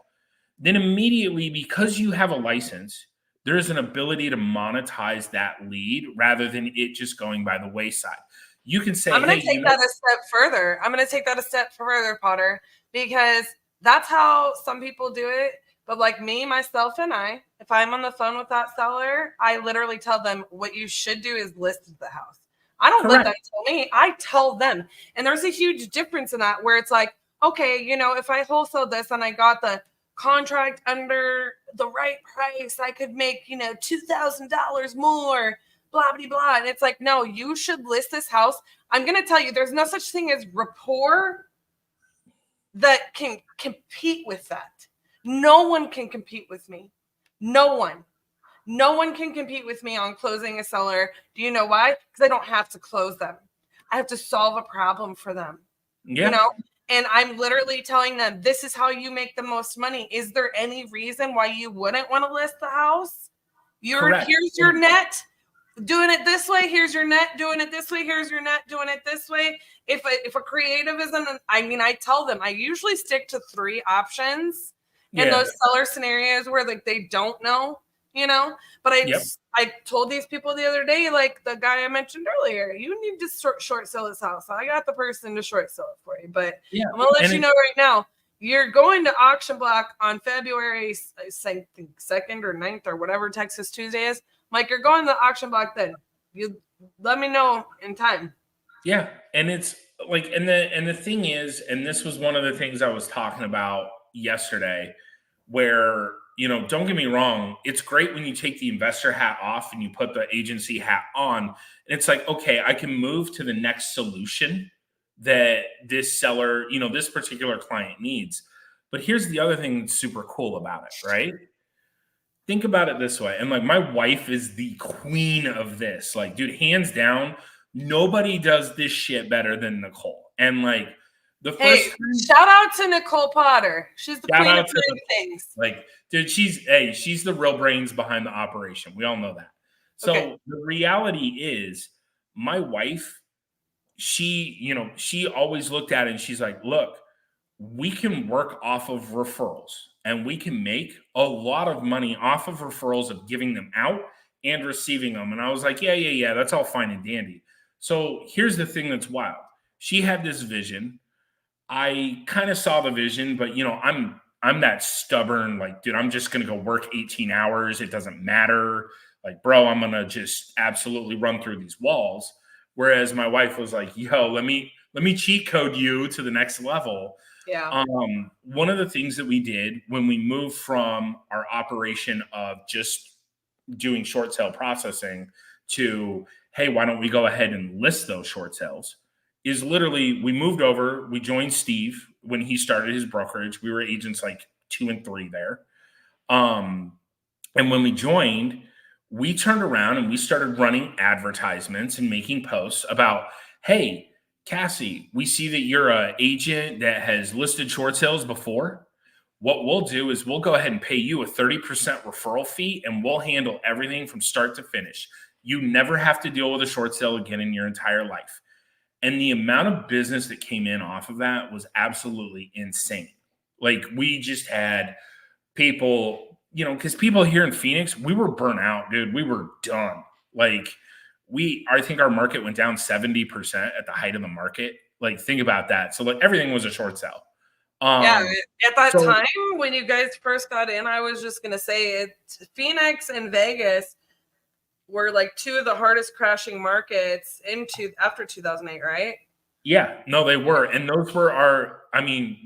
Then immediately, because you have a license, there's an ability to monetize that lead rather than it just going by the wayside. You can say,
I'm going to take that a step further. I'm going to take that a step further, Potter, because that's how some people do it. But like me, myself, and I, if I'm on the phone with that seller, I literally tell them what you should do is list the house. I don't let them tell me. I tell them. And there's a huge difference in that where it's like, okay, if I wholesale this and I got the contract under the right price, I could make, $2,000 more, blah, blah, blah. And it's like, no, you should list this house. I'm going to tell you, there's no such thing as rapport that can compete with that. No one can compete with me. No one. No one can compete with me on closing a seller. Do you know why? Because I don't have to close them. I have to solve a problem for them.
Yeah.
And I'm literally telling them, this is how you make the most money. Is there any reason why you wouldn't want to list the house? Here's your net. Doing it this way, here's your net. Doing it this way, here's your net. Doing it this way. If a creative isn't, I tell them, I usually stick to 3 options in those seller scenarios where like they don't know, but I told these people the other day, like the guy I mentioned earlier, you need to short sell this house. I got the person to short sell it for you, but I'm going to let you know right now, you're going to auction block on February 2nd or 9th or whatever Texas Tuesday is. Like you're going to the auction block then. You let me know in time.
Yeah. And it's like, and the thing is, and this was one of the things I was talking about yesterday, where, don't get me wrong, it's great when you take the investor hat off and you put the agency hat on. And it's like, okay, I can move to the next solution that this seller, this particular client needs. But here's the other thing that's super cool about it, right? Think about it this way. And like my wife is the queen of this. Like, dude, hands down, nobody does this shit better than Nicole. And like
shout out to Nicole Potter. She's the queen of things.
Like, dude, she's the real brains behind the operation. We all know that. So the reality is my wife, she always looked at it and she's like, look, we can work off of referrals and we can make a lot of money off of referrals of giving them out and receiving them. And I was like, yeah, that's all fine and dandy. So here's the thing that's wild. She had this vision. I kind of saw the vision, but I'm that stubborn, like, dude, I'm just going to go work 18 hours. It doesn't matter. Like, bro, I'm going to just absolutely run through these walls. Whereas my wife was like, yo, let me cheat code you to the next level.
Yeah.
One of the things that we did when we moved from our operation of just doing short sale processing to, hey, why don't we go ahead and list those short sales, is literally we moved over. We joined Steve when he started his brokerage. We were agents like 2 and 3 there. And when we joined, we turned around and we started running advertisements and making posts about, hey, Cassie, we see that you're an agent that has listed short sales before. What we'll do is we'll go ahead and pay you a 30% referral fee and we'll handle everything from start to finish. You never have to deal with a short sale again in your entire life. And the amount of business that came in off of that was absolutely insane. Like we just had people, because people here in Phoenix, we were burnt out, dude. We were done. Like I think our market went down 70% at the height of the market. Like think about that. So like everything was a short sell.
At that time when you guys first got in, I was just going to say Phoenix and Vegas were like 2 of the hardest crashing markets after 2008, right?
Yeah, no, they were. And those were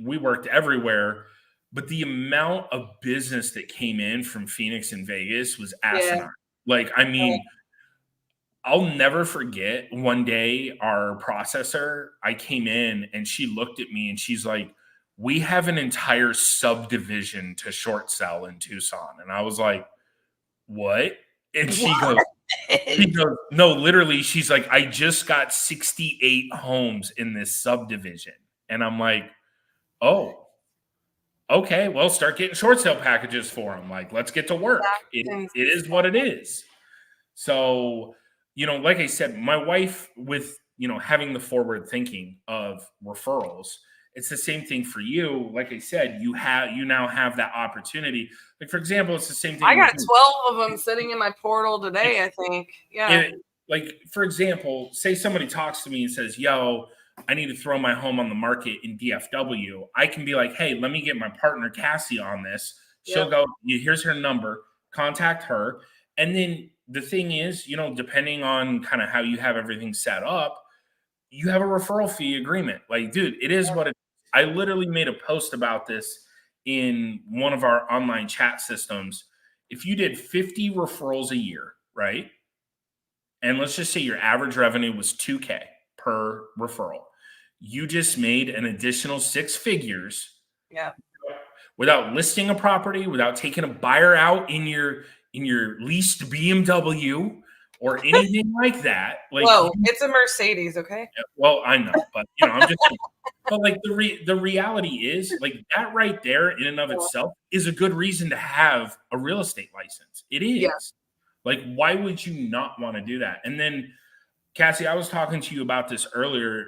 we worked everywhere. but the amount of business that came in from Phoenix and Vegas was
Yeah.
asinine. Like, I mean, I'll never forget one day our processor, I came in and she looked at me and she's like, we have an entire subdivision to short sell in Tucson. And I was like, what? And
What?
she goes, no, literally, she's like, I just got 68 homes in this subdivision. And I'm like, oh, okay, well, start getting short sale packages for them. Like, let's get to work. It is what it is. So, like I said, my wife with, having the forward thinking of referrals, it's the same thing for you. Like I said, you now have that opportunity. Like, for example, it's the same thing.
I got
with
12 of them sitting in my portal today, I think. Yeah.
like, for example, say somebody talks to me and says, yo, I need to throw my home on the market in DFW. I can be like, hey, let me get my partner Cassie on this. She'll go, here's her number, contact her. And then the thing is, depending on kind of how you have everything set up, you have a referral fee agreement. Like, dude, it is what it is. I literally made a post about this in one of our online chat systems. If you did 50 referrals a year, right? And let's just say your average revenue was 2K per referral. You just made an additional 6 figures.
Yeah.
Without listing a property, without taking a buyer out in your leased BMW or anything like that. Like,
whoa, it's a Mercedes, okay?
Well, I know, but I'm just saying. But like the reality is, like, that right there in and of itself is a good reason to have a real estate license. It is.
Yeah.
Like, why would you not want to do that? And then, Cassie, I was talking to you about this earlier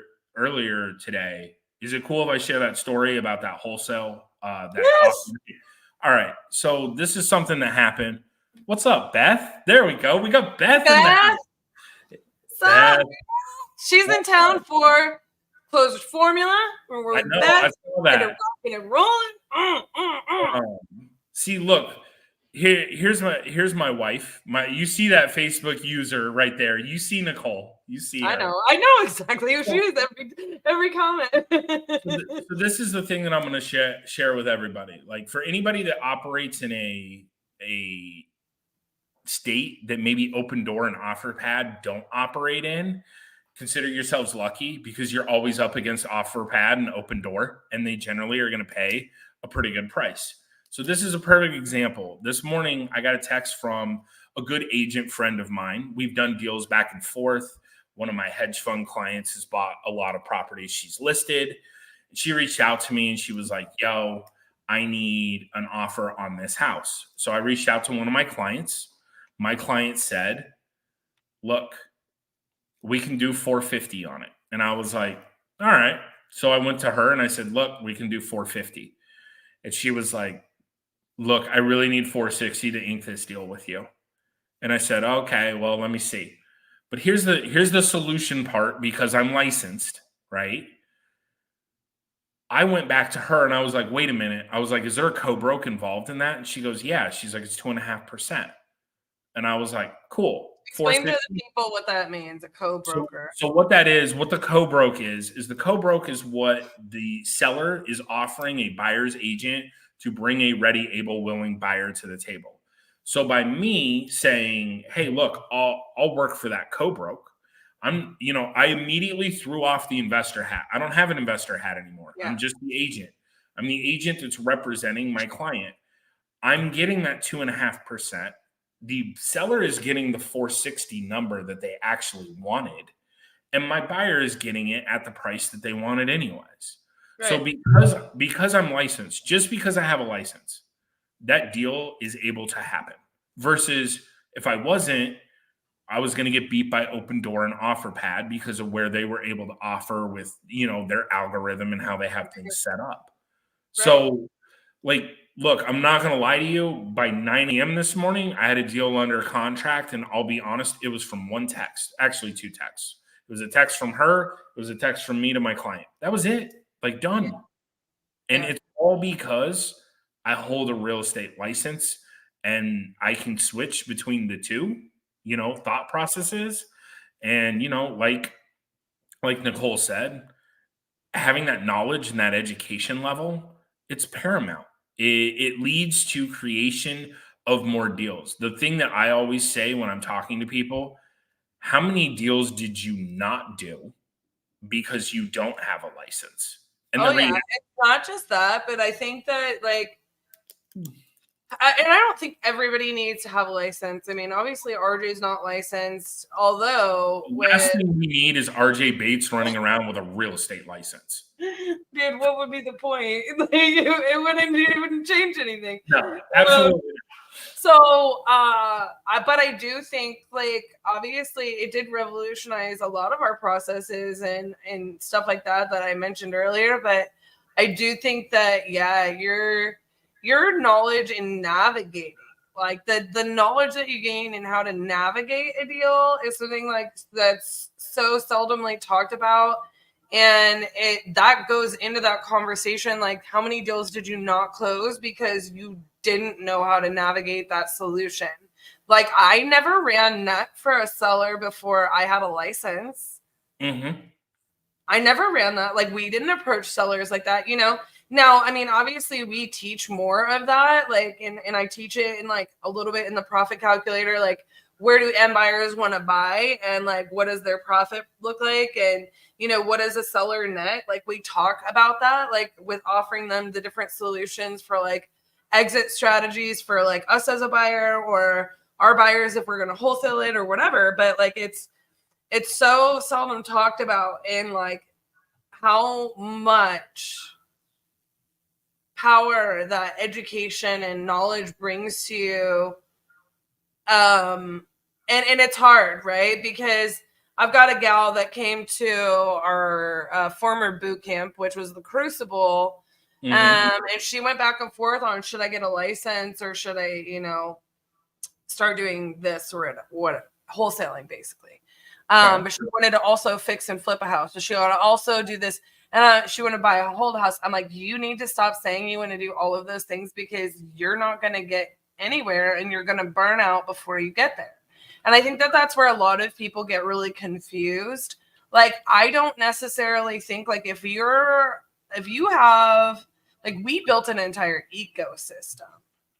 today. Is it cool if I share that story about that wholesale?
Yes.
All right. So this is something that happened. What's up, Beth? There we go. We got Beth in the house.
Beth. She's in town for closed formula. We're
I saw that.
Rocking and rolling.
See, look. Here's my wife. You see that Facebook user right there. You see Nicole. You see her.
I know exactly who she is. Every comment.
So this is the thing that I'm going to share with everybody. Like, for anybody that operates in a state that maybe Open Door and OfferPad don't operate in, consider yourselves lucky, because you're always up against OfferPad and Open Door, and they generally are going to pay a pretty good price. So this is a perfect example. This morning, I got a text from a good agent friend of mine. We've done deals back and forth. One of my hedge fund clients has bought a lot of properties she's listed. She reached out to me and she was like, yo, I need an offer on this house. So I reached out to one of my clients. My client said, look, we can do 450 on it. And I was like, all right. So I went to her and I said, look, we can do 450. And she was like, look, I really need 460 to ink this deal with you. And I said, okay, well, let me see. But here's the solution part, because I'm licensed, right? I went back to her and I was like, wait a minute. I was like, is there a co-broke involved in that? And she goes, yeah. She's like, it's 2.5%. And I was like, cool.
Explain to the people what that means, a co-broker.
So what that is, what the co-broke is the co-broke is what the seller is offering a buyer's agent to bring a ready, able, willing buyer to the table. So by me saying, hey, look, I'll work for that co-broke, I immediately threw off the investor hat. I don't have an investor hat anymore. Yeah. I'm just the agent. I'm the agent that's representing my client. I'm getting that 2.5%. The seller is getting the 460 number that they actually wanted, and my buyer is getting it at the price that they wanted anyways. Right. So because I'm licensed, just because I have a license, that deal is able to happen. Versus if I wasn't, I was going to get beat by Open Door and OfferPad because of where they were able to offer with, their algorithm and how they have things set up. Right. So, like, look, I'm not going to lie to you. By 9 a.m. this morning, I had a deal under contract, and I'll be honest, it was from one text, actually 2 texts. It was a text from her. It was a text from me to my client. That was it. Like, done. Yeah. And it's all because I hold a real estate license, and I can switch between the two, thought processes. And, like Nicole said, having that knowledge and that education level, it's paramount. It leads to creation of more deals. The thing that I always say when I'm talking to people, how many deals did you not do because you don't have a license? And
Oh
the
yeah,
reality,
it's not just that, but I think that like, and I don't think everybody needs to have a license. I mean, obviously RJ's not licensed, although
the last
with
thing we need is RJ Bates running around with a real estate license.
dude, what would be the point? Like, it wouldn't change anything.
No, absolutely.
So, but I do think, like, obviously, it did revolutionize a lot of our processes and stuff like that I mentioned earlier. But I do think that, yeah, your knowledge in navigating, like the knowledge that you gain in how to navigate a deal, is something like that's so seldomly talked about. And that goes into that conversation, like how many deals did you not close because you didn't know how to navigate that solution? Like, I never ran net for a seller before I had a license.
Mm-hmm.
I never ran that. Like, we didn't approach sellers like that, you know? Now, I mean, obviously we teach more of that, like, and I teach it in like a little bit in the profit calculator, like where do end buyers want to buy and like what does their profit look like, and you know, what is a seller net? Like, we talk about that, like with offering them the different solutions for like exit strategies for like us as a buyer or our buyers if we're going to wholesale it or whatever. But like it's so seldom talked about, in like how much power that education and knowledge brings to you. And it's hard, right? Because I've got a gal that came to our former boot camp, which was the Crucible. And she went back and forth on, should I get a license or should I, you know, start doing this or what, wholesaling basically. But she wanted to also fix and flip a house. So she wanted to also do this. And she wanted to buy a whole house. I'm like, you need to stop saying you want to do all of those things because you're not going to get anywhere and you're going to burn out before you get there. And I think that that's where a lot of people get really confused. Like, I don't necessarily think like if you have, like, we built an entire ecosystem,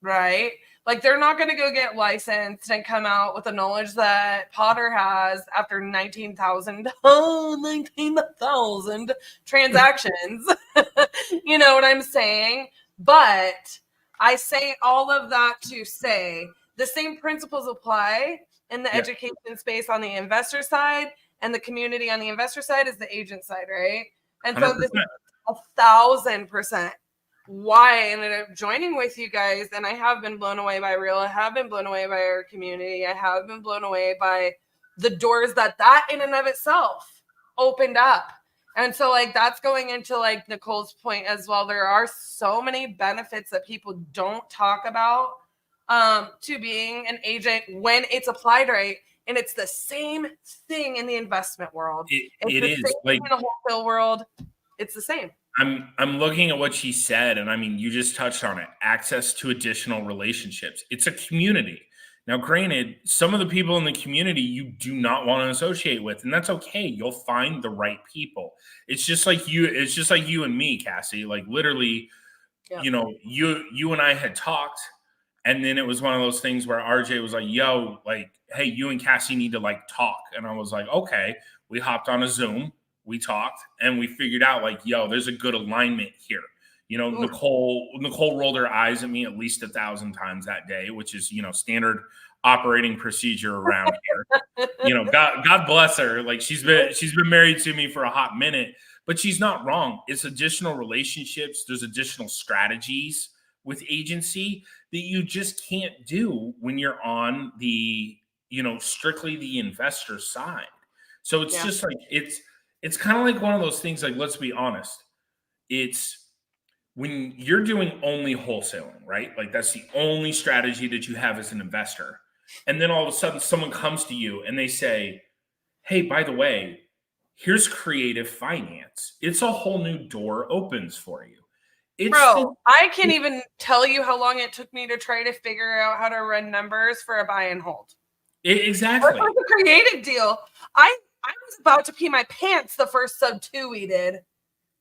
right? Like, they're not going to go get licensed and come out with the knowledge that Potter has after 19,000 transactions. You know what I'm saying? But I say all of that to say the same principles apply in the education space on the investor side and the community on the investor side is the agent side, right? And
100%.
so this is 1,000% why I ended up joining with you guys. And I have been blown away by Real. I have been blown away by our community. I have been blown away by the doors that in and of itself opened up. And so like that's going into like Nicole's point as well. There are so many benefits that people don't talk about to being an agent when it's applied right. And it's the same thing in the investment world.
It is
same
like
in the wholesale world. It's the same.
I'm looking at what she said, and I mean, you just touched on it. Access to additional relationships. It's a community. Now, granted, some of the people in the community you do not want to associate with, and that's okay. You'll find the right people. It's just like you. It's just like you and me, Cassie. Like literally, you know, you and I had talked, and then it was one of those things where RJ was like, "Yo, like, hey, you and Cassie need to like talk," and I was like, "Okay." We hopped on a Zoom. We talked and we figured out like, yo, there's a good alignment here. You know, Nicole rolled her eyes at me at least 1,000 times that day, which is, you know, standard operating procedure around here. You know, God bless her. Like she's been married to me for a hot minute, but she's not wrong. It's additional relationships. There's additional strategies with agency that you just can't do when you're on the, you know, strictly the investor side. So it's just like, it's kind of like one of those things, like, let's be honest. It's when you're doing only wholesaling, right? Like that's the only strategy that you have as an investor. And then all of a sudden someone comes to you and they say, hey, by the way, here's creative finance. It's a whole new door opens for you.
I can't even tell you how long it took me to try to figure out how to run numbers for a buy and hold.
Exactly.
That was a creative deal. I was about to pee my pants the first sub 2 we did.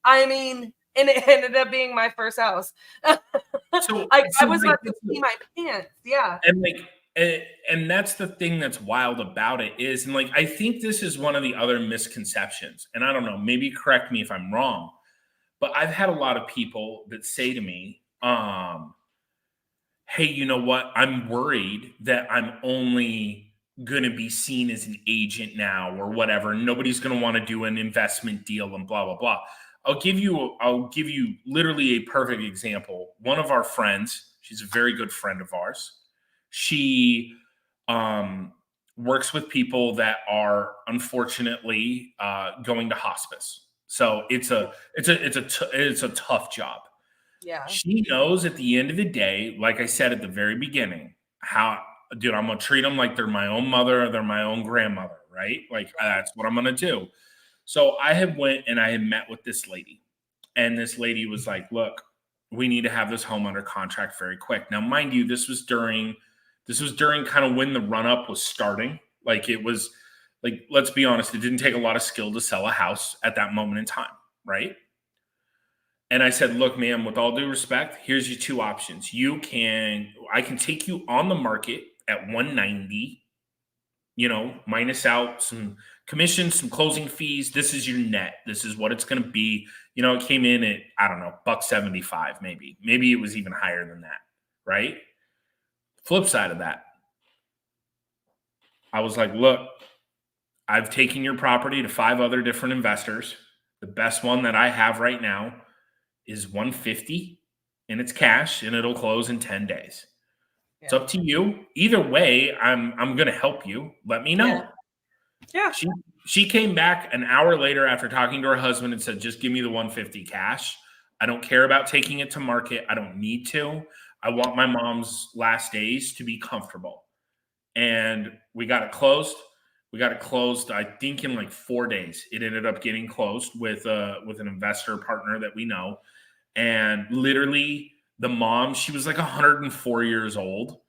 I mean, And it ended up being my first house.
So
I
so
was
like,
about to pee my pants. Yeah.
and like and that's the thing that's wild about it is, and like I think this is one of the other misconceptions, and I don't know, maybe correct me if I'm wrong, but I've had a lot of people that say to me, hey, you know what? I'm worried that I'm only going to be seen as an agent now or whatever. Nobody's going to want to do an investment deal and blah, blah, blah. I'll give you literally a perfect example. One of our friends, she's a very good friend of ours. She um, works with people that are unfortunately going to hospice. So it's a tough job.
Yeah.
She knows at the end of the day, like I said at the very beginning, how, dude, I'm gonna treat them like they're my own mother or they're my own grandmother, right? Like that's what I'm gonna do. So I had went and I had met with this lady, and this lady was like, "Look, we need to have this home under contract very quick." Now, mind you, this was during kind of when the run up was starting. Like it was, like, let's be honest, it didn't take a lot of skill to sell a house at that moment in time, right? And I said, look, ma'am, with all due respect, here's your two options. I can take you on the market at 190, minus out some commissions, some closing fees. This is your net. This is what it's going to be. It came in at, I don't know, $175, maybe. Maybe it was even higher than that, right? Flip side of that, I was like, look, I've taken your property to 5 other different investors. The best one that I have right now is 150 and it's cash and it'll close in 10 days. Yeah. It's up to you. Either way, I'm going to help you. Let me know.
Yeah.
She came back an hour later after talking to her husband and said, just give me the 150 cash. I don't care about taking it to market. I don't need to. I want my mom's last days to be comfortable. And we got it closed. I think, in like 4 days. It ended up getting closed with an investor partner that we know. And literally the mom, she was like 104 years old.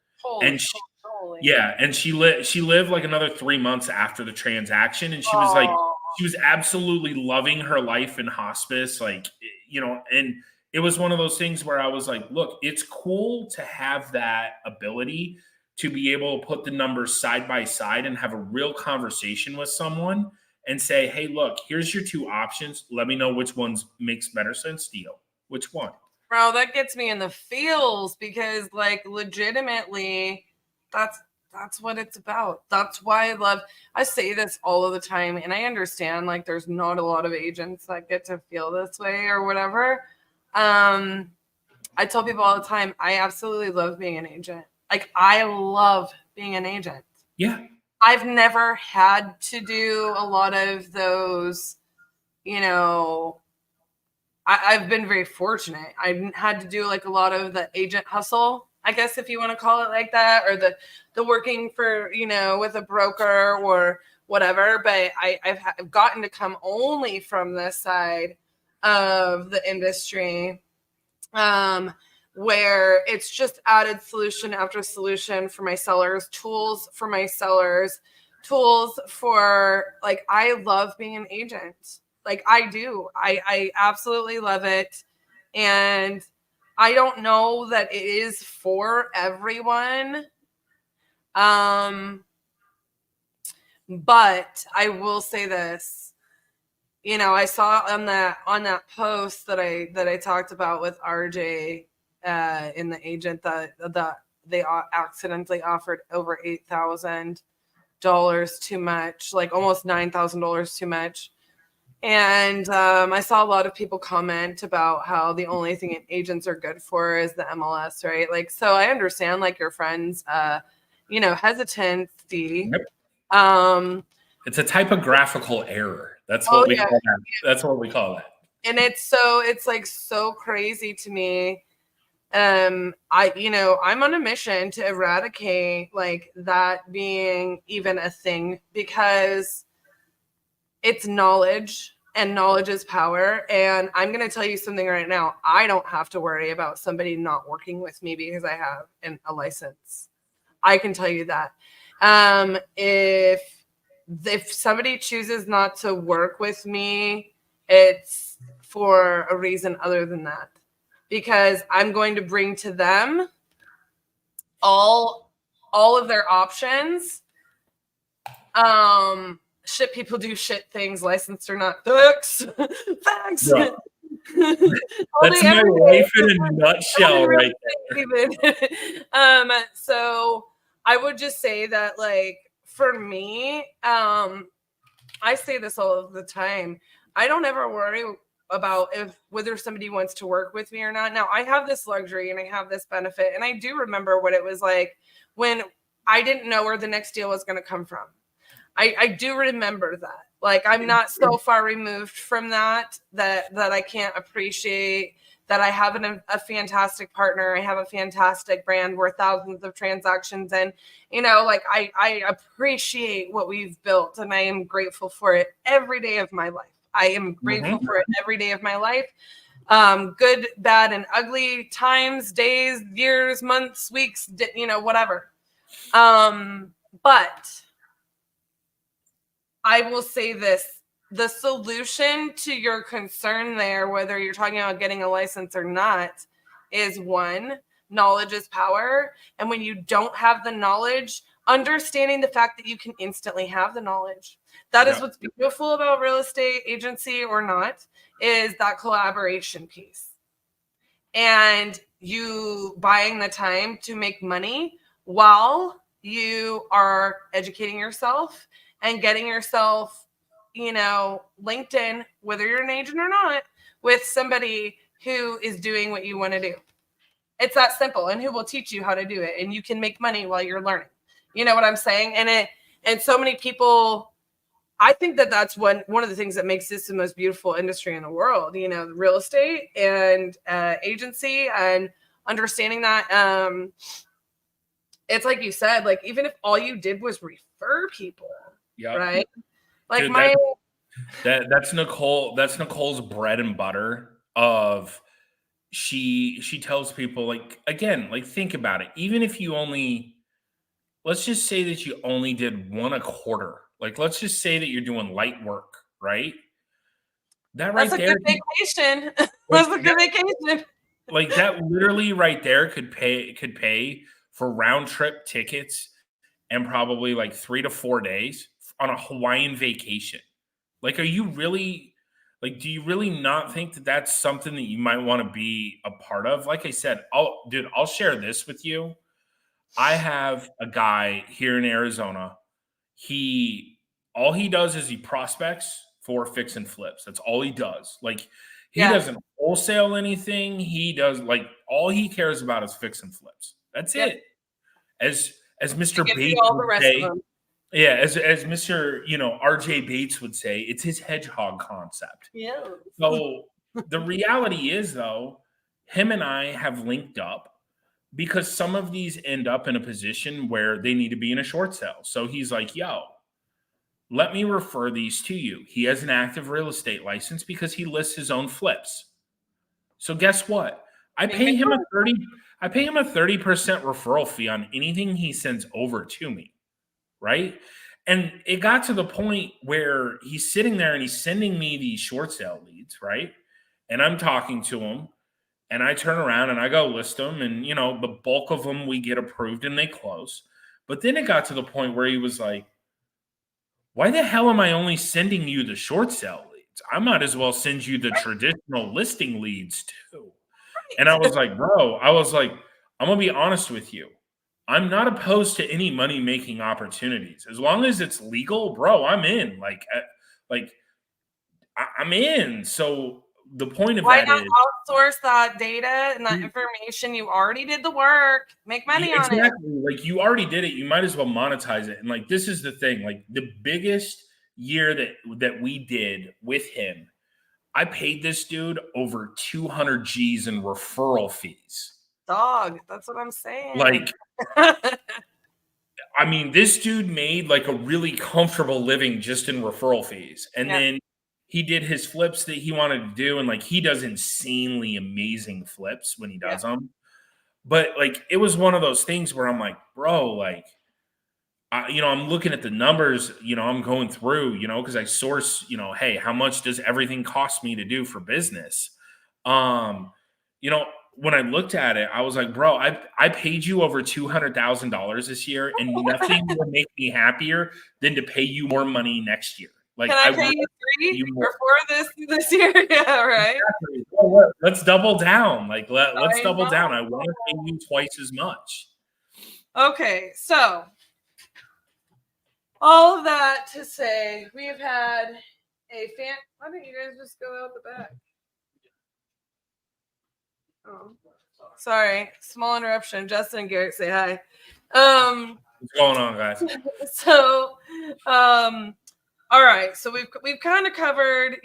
And she lived like another 3 months after the transaction. And she was like, she was absolutely loving her life in hospice. Like, and it was one of those things where I was like, look, it's cool to have that ability to be able to put the numbers side by side and have a real conversation with someone and say, hey, look, here's your two options. Let me know which ones makes better sense to you. Which one?
Bro, that gets me in the feels because, like, legitimately, that's what it's about. That's why I say this all of the time, and I understand, like, there's not a lot of agents that get to feel this way or whatever. I tell people all the time, I absolutely love being an agent. Like, I love being an agent.
Yeah.
I've never had to do a lot of those, I've been very fortunate. I had to do like a lot of the agent hustle, I guess, if you want to call it like that, or the working for, with a broker or whatever. But I've gotten to come only from this side of the industry, where it's just added solution after solution for my sellers, tools for my sellers, tools for, like, I love being an agent. Like, I do. I absolutely love it. And I don't know that it is for everyone. But I will say this. I saw on that post that I talked about with RJ in the agent that they accidentally offered over $8,000 too much, like almost $9,000 too much. And I saw a lot of people comment about how the only thing agents are good for is the MLS, right? Like, so I understand, like, your friends, hesitancy.
Yep. It's a typographical error. That's what we call that. That's what we call that.
And it's like so crazy to me. I'm on a mission to eradicate, like, that being even a thing, because it's knowledge and knowledge is power. And I'm going to tell you something right now. I don't have to worry about somebody not working with me because I have a license. I can tell you that. If somebody chooses not to work with me, it's for a reason other than that, because I'm going to bring to them all of their options. Shit people do shit things, licensed or not. Facts. Facts.
Bro, that's my life in a nutshell right
there. So I would just say that, like, for me, I say this all of the time. I don't ever worry about whether somebody wants to work with me or not. Now, I have this luxury and I have this benefit, and I do remember what it was like when I didn't know where the next deal was going to come from. I do remember that. Like, I'm not so far removed from that I can't appreciate that I have a fantastic partner. I have a fantastic brand worth thousands of transactions. And, you know, like, I appreciate what we've built, and I am grateful for it every day of my life. I am grateful for it every day of my life. Good, bad, and ugly times, days, years, months, weeks, you know, whatever. But I will say this: the solution to your concern there, whether you're talking about getting a license or not, is one, knowledge is power. And when you don't have the knowledge, understanding the fact that you can instantly have the knowledge. That is what's beautiful about real estate agency or not, is that collaboration piece. And you buying the time to make money while you are educating yourself and getting yourself, you know, LinkedIn, whether you're an agent or not, with somebody who is doing what you want to do. It's that simple, and who will teach you how to do it. And you can make money while you're learning. You know what I'm saying? And so many people, I think that that's one of the things that makes this the most beautiful industry in the world, you know, real estate and agency, and understanding that it's like you said, like, even if all you did was refer people, right? Like,
dude, that's Nicole. That's Nicole's bread and butter. Of she tells people, like, again, like, think about it. Even if you only, let's just say that you only did one a quarter. Like, let's just say that you're doing light work, right? That right there,
good vacation. That's a good vacation.
Like, that literally right there could pay for round trip tickets and probably like 3 to 4 days on a Hawaiian vacation. Like, are you really, like, do you really not think that that's something that you might want to be a part of? Like I said, I'll share this with you. I have a guy here in Arizona. All he does is he prospects for fix and flips. That's all he does. Like, he doesn't wholesale anything. He does, like, all he cares about is fix and flips. That's it. As Mr. Bates would say, as Mr. RJ Bates would say, it's his hedgehog concept.
Yeah.
So the reality is, though, him and I have linked up because some of these end up in a position where they need to be in a short sale. So he's like, yo, let me refer these to you. He has an active real estate license because he lists his own flips. So guess what? I pay him a 30% referral fee on anything he sends over to me, right? And it got to the point where he's sitting there and he's sending me these short sale leads, right? And I'm talking to him, and I turn around and I go list them, and the bulk of them we get approved and they close. But then it got to the point where he was like, why the hell am I only sending you the short sale leads? I might as well send you the traditional listing leads too. And I was like, bro, I'm going to be honest with you. I'm not opposed to any money-making opportunities. As long as it's legal, bro, I'm in. I'm in. So the point of
why
that
not
is,
outsource that data and that information? You already did the work. Make money on it.
Exactly. Like, you already did it. You might as well monetize it. And, like, this is the thing. Like, the biggest year that we did with him, I paid this dude over 200 G's in referral fees.
Dog, that's what I'm saying.
Like, I mean, this dude made like a really comfortable living just in referral fees. And then he did his flips that he wanted to do. And, like, he does insanely amazing flips when he does them. But, like, it was one of those things where I'm like, bro, like, I'm looking at the numbers, I'm going through, because I source, hey, how much does everything cost me to do for business? Um, you know, when I looked at it, I was like, bro, I paid you over $200,000 this year, and nothing will make me happier than to pay you more money next year. Like,
Can I
I
pay
want
you
to pay
3
you more.
or 4 this year? Yeah, right.
Exactly. Well, let's double down. Like, let's
I
double down. I
know.
want to pay you twice as much.
Okay, so all of that to say, we've had a fan. Why don't you guys just go out the back? Oh, sorry, small interruption. Justin and Garrett say hi.
What's going on, guys?
So, all right. So we've kind of covered,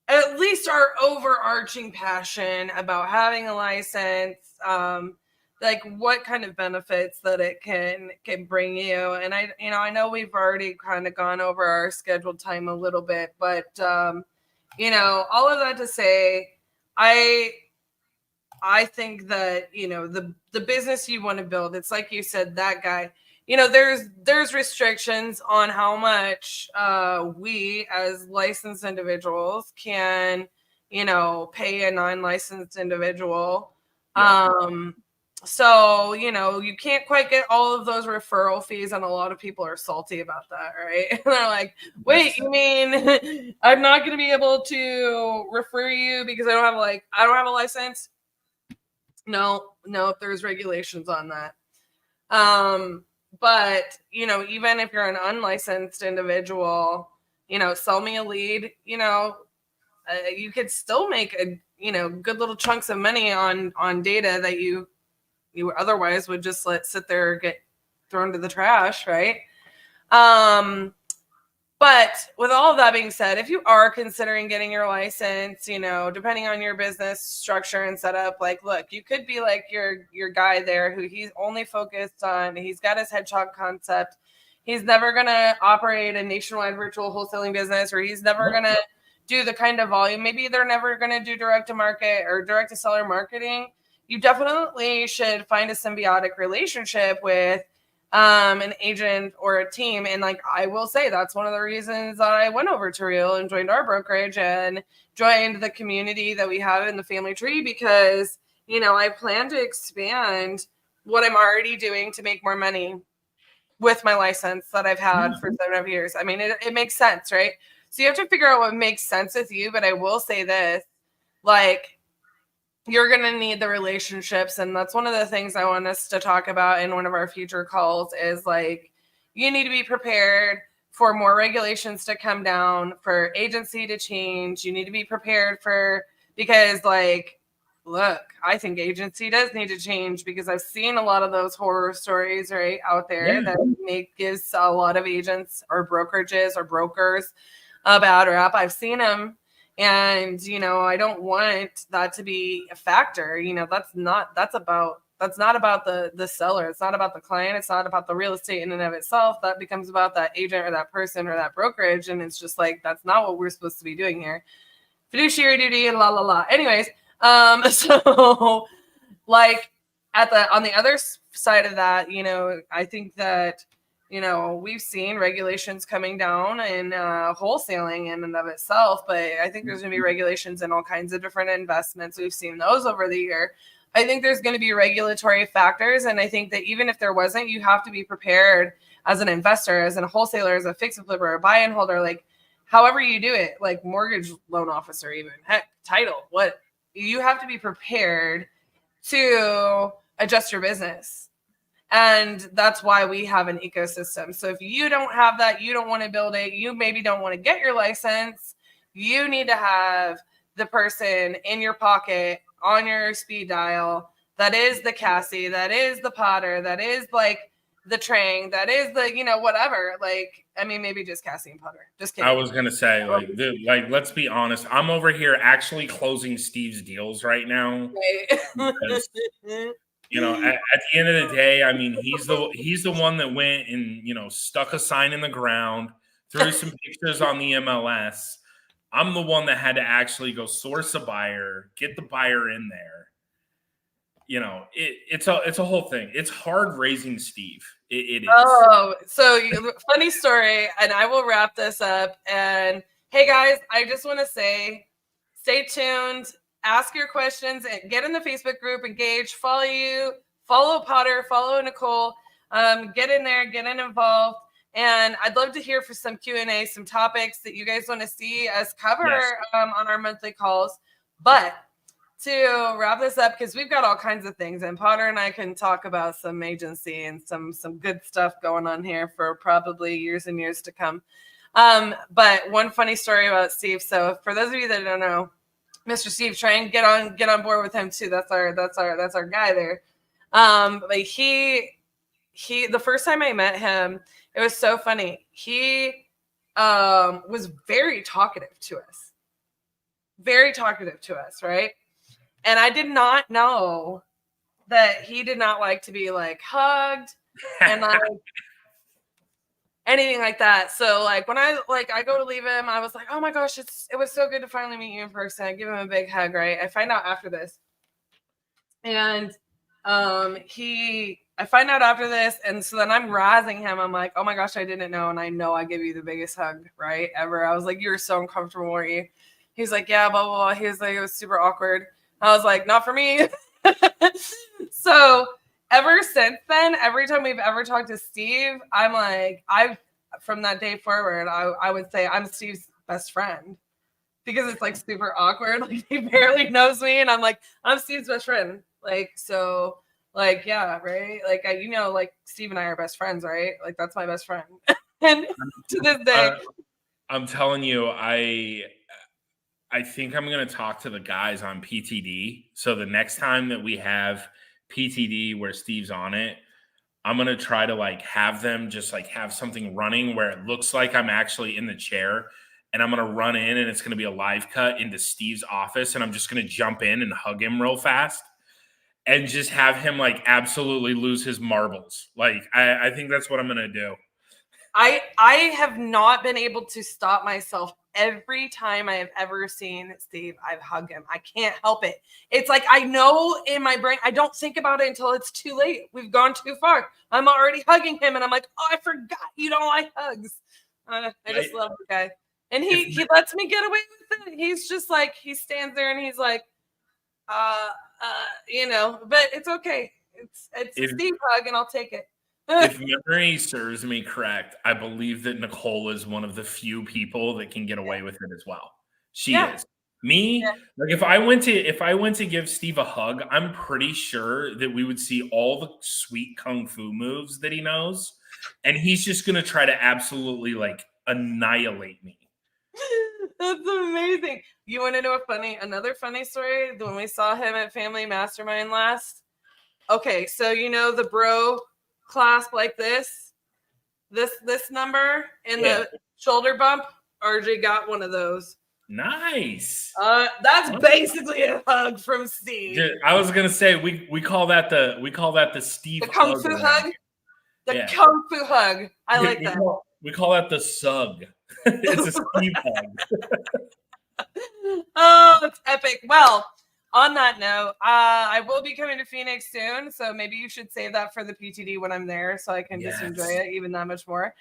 at least our overarching passion about having a license, like what kind of benefits that it can bring you. And I know we've already kind of gone over our scheduled time a little bit, but all of that to say, I think that the business you want to build, it's like you said, that guy, there's restrictions on how much we as licensed individuals can pay a non-licensed individual.
Yeah.
So you can't quite get all of those referral fees, and a lot of people are salty about that, right? They're like, wait, you mean I'm not going to be able to refer you because I don't have a license? No, there's regulations on that. But even if you're an unlicensed individual, sell me a lead, you could still make good little chunks of money on data that you otherwise would just let sit there or get thrown to the trash, right? But with all of that being said, if you are considering getting your license, depending on your business structure and setup, like, look, you could be like your guy there who he's only focused on, he's got his headshot concept. He's never going to operate a nationwide virtual wholesaling business, or he's never going to do the kind of volume. Maybe they're never going to do direct to market or direct to seller marketing. You definitely should find a symbiotic relationship with an agent or a team. And like, I will say that's one of the reasons that I went over to Real and joined our brokerage and joined the community that we have in the family tree, because, I plan to expand what I'm already doing to make more money with my license that I've had for 7 years. I mean, it makes sense, right? So you have to figure out what makes sense with you. But I will say this, like, you're going to need the relationships. And that's one of the things I want us to talk about in one of our future calls is, like, you need to be prepared for more regulations to come down, for agency to change. You need to be prepared because, like, look, I think agency does need to change, because I've seen a lot of those horror stories right out there that gives a lot of agents or brokerages or brokers a bad rap. I've seen them. And, I don't want that to be a factor. That's not about the seller. It's not about the client. It's not about the real estate in and of itself. That becomes about that agent or that person or that brokerage. And it's just like, that's not what we're supposed to be doing here. Fiduciary duty and la, la, la. Anyways, so like on the other side of that, I think that, we've seen regulations coming down in wholesaling in and of itself, but I think there's going to be regulations in all kinds of different investments. We've seen those over the year. I think there's going to be regulatory factors. And I think that even if there wasn't, you have to be prepared as an investor, as a wholesaler, as a fix and flipper, a buy and holder, like however you do it, like mortgage loan officer, even heck, title, what you have to be prepared to adjust your business. And that's why we have an ecosystem. So if you don't have that, you don't want to build it, you maybe don't want to get your license, you need to have the person in your pocket on your speed dial that is the Cassie, that is the Potter, that is like the Trang, that is the, whatever. Like, I mean, maybe just Cassie and Potter. Just kidding.
I was gonna say, let's be honest. I'm over here actually closing Steve's deals right now. Because, at the end of the day, I mean, he's the one that went and stuck a sign in the ground, threw some pictures on the MLS. I'm the one that had to actually go source a buyer, get the buyer in there. It's a whole thing. It's hard raising Steve. It is.
Oh, so funny story, and I will wrap this up. And hey, guys, I just want to say, stay tuned, ask your questions, and get in the Facebook group, engage, follow Potter, follow Nicole, get in there, get involved. And I'd love to hear for some Q&A, some topics that you guys want to see us cover on our monthly calls. But to wrap this up, because we've got all kinds of things, and Potter and I can talk about some agency and some good stuff going on here for probably years and years to come. But one funny story about Steve. So for those of you that don't know, Mr. Steve, try and get on board with him too. That's our guy there. But he the first time I met him, it was so funny. He was very talkative to us, right? And I did not know that he did not like to be like hugged and like anything like that. So like when I go to leave him, I was like, oh my gosh, it was so good to finally meet you in person. I give him a big hug, right? I find out after this. And I find out after this, and so then I'm razzing him. I'm like, oh my gosh, I didn't know, and I know I give you the biggest hug, right, ever. I was like, you were so uncomfortable, weren't you? He's like, yeah, blah, blah, blah. He was like, it was super awkward. I was like, not for me. So ever since then, every time we've ever talked to Steve, I'm like, from that day forward, I would say I'm Steve's best friend, because it's like super awkward. Like he barely knows me, and I'm like, I'm Steve's best friend. Like, so like, yeah, right. Like, like Steve and I are best friends, right? Like that's my best friend. And to this day,
I'm telling you, I think I'm going to talk to the guys on PTD. So the next time that we have PTD where Steve's on it, I'm going to try to like have them just like have something running where it looks like I'm actually in the chair, and I'm going to run in, and it's going to be a live cut into Steve's office, and I'm just going to jump in and hug him real fast and just have him like absolutely lose his marbles. Like, I think that's what I'm going to do.
I have not been able to stop myself. Every time I have ever seen Steve, I've hugged him. I can't help it. It's like I know in my brain, I don't think about it until it's too late. We've gone too far. I'm already hugging him, and I'm like, oh, I forgot you don't like hugs. I just love the guy. And he lets me get away with it. He's just like, he stands there and he's like, but it's okay. It's a Steve hug, and I'll take it.
If memory serves me correct, I believe that Nicole is one of the few people that can get away with it as well. She is. Me, like if I went to give Steve a hug, I'm pretty sure that we would see all the sweet kung fu moves that he knows, and he's just gonna try to absolutely like annihilate me.
That's amazing. You want to know another funny story? When we saw him at Family Mastermind last. Okay, so the bro clasp like this number and the shoulder bump. RJ got one of those.
Nice.
That's basically a hug from Steve.
I was gonna say we call that the Steve
the kung fu hug. The kung fu hug. I like that.
We call that the sug. It's a Steve hug.
Oh, it's epic. Well, on that note, I will be coming to Phoenix soon, so maybe you should save that for the PTD when I'm there, so I can just enjoy it even that much more.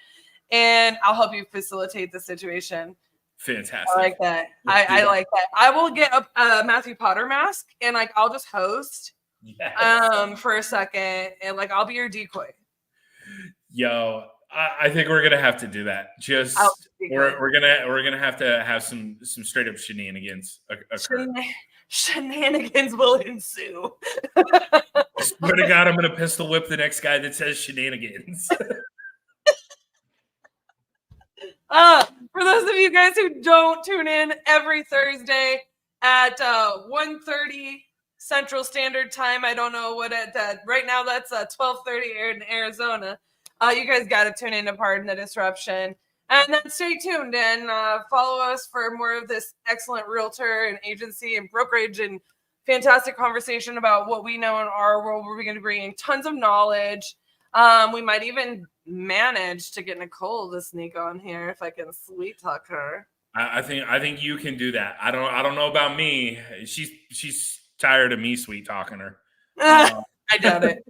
And I'll help you facilitate the situation.
Fantastic.
I like that. I like that. I will get a Matthew Potter mask, and like I'll just host for a second, and like I'll be your decoy.
Yo, I think we're gonna have to do that. Just we're gonna have to have some straight up shenanigans occur.
Shenanigans will ensue.
I swear to God, I'm gonna pistol whip the next guy that says shenanigans.
For those of you guys who don't tune in every Thursday at 1:30 Central Standard Time, I don't know what right now that's 12:30 in Arizona. You guys got to tune in to Pardon the Disruption. And then stay tuned and follow us for more of this excellent realtor and agency and brokerage and fantastic conversation about what we know in our world. We're going to bring in tons of knowledge. We might even manage to get Nicole to sneak on here if I can sweet talk her.
I think you can do that. I don't know about me. She's tired of me sweet talking her.
I doubt it.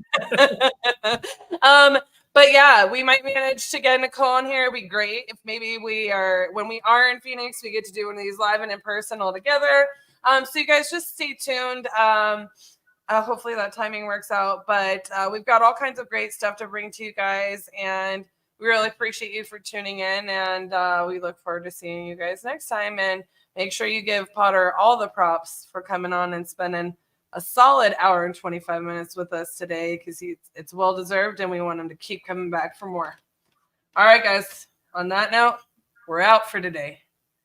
But yeah, we might manage to get Nicole on here. It'd be great if maybe when we are in Phoenix, we get to do one of these live and in person all together. So you guys just stay tuned. Hopefully that timing works out. But we've got all kinds of great stuff to bring to you guys, and we really appreciate you for tuning in. And we look forward to seeing you guys next time. And make sure you give Potter all the props for coming on and spending a solid hour and 25 minutes with us today, because it's well deserved, and we want him to keep coming back for more. All right, guys. On that note, we're out for today.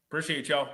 Appreciate y'all.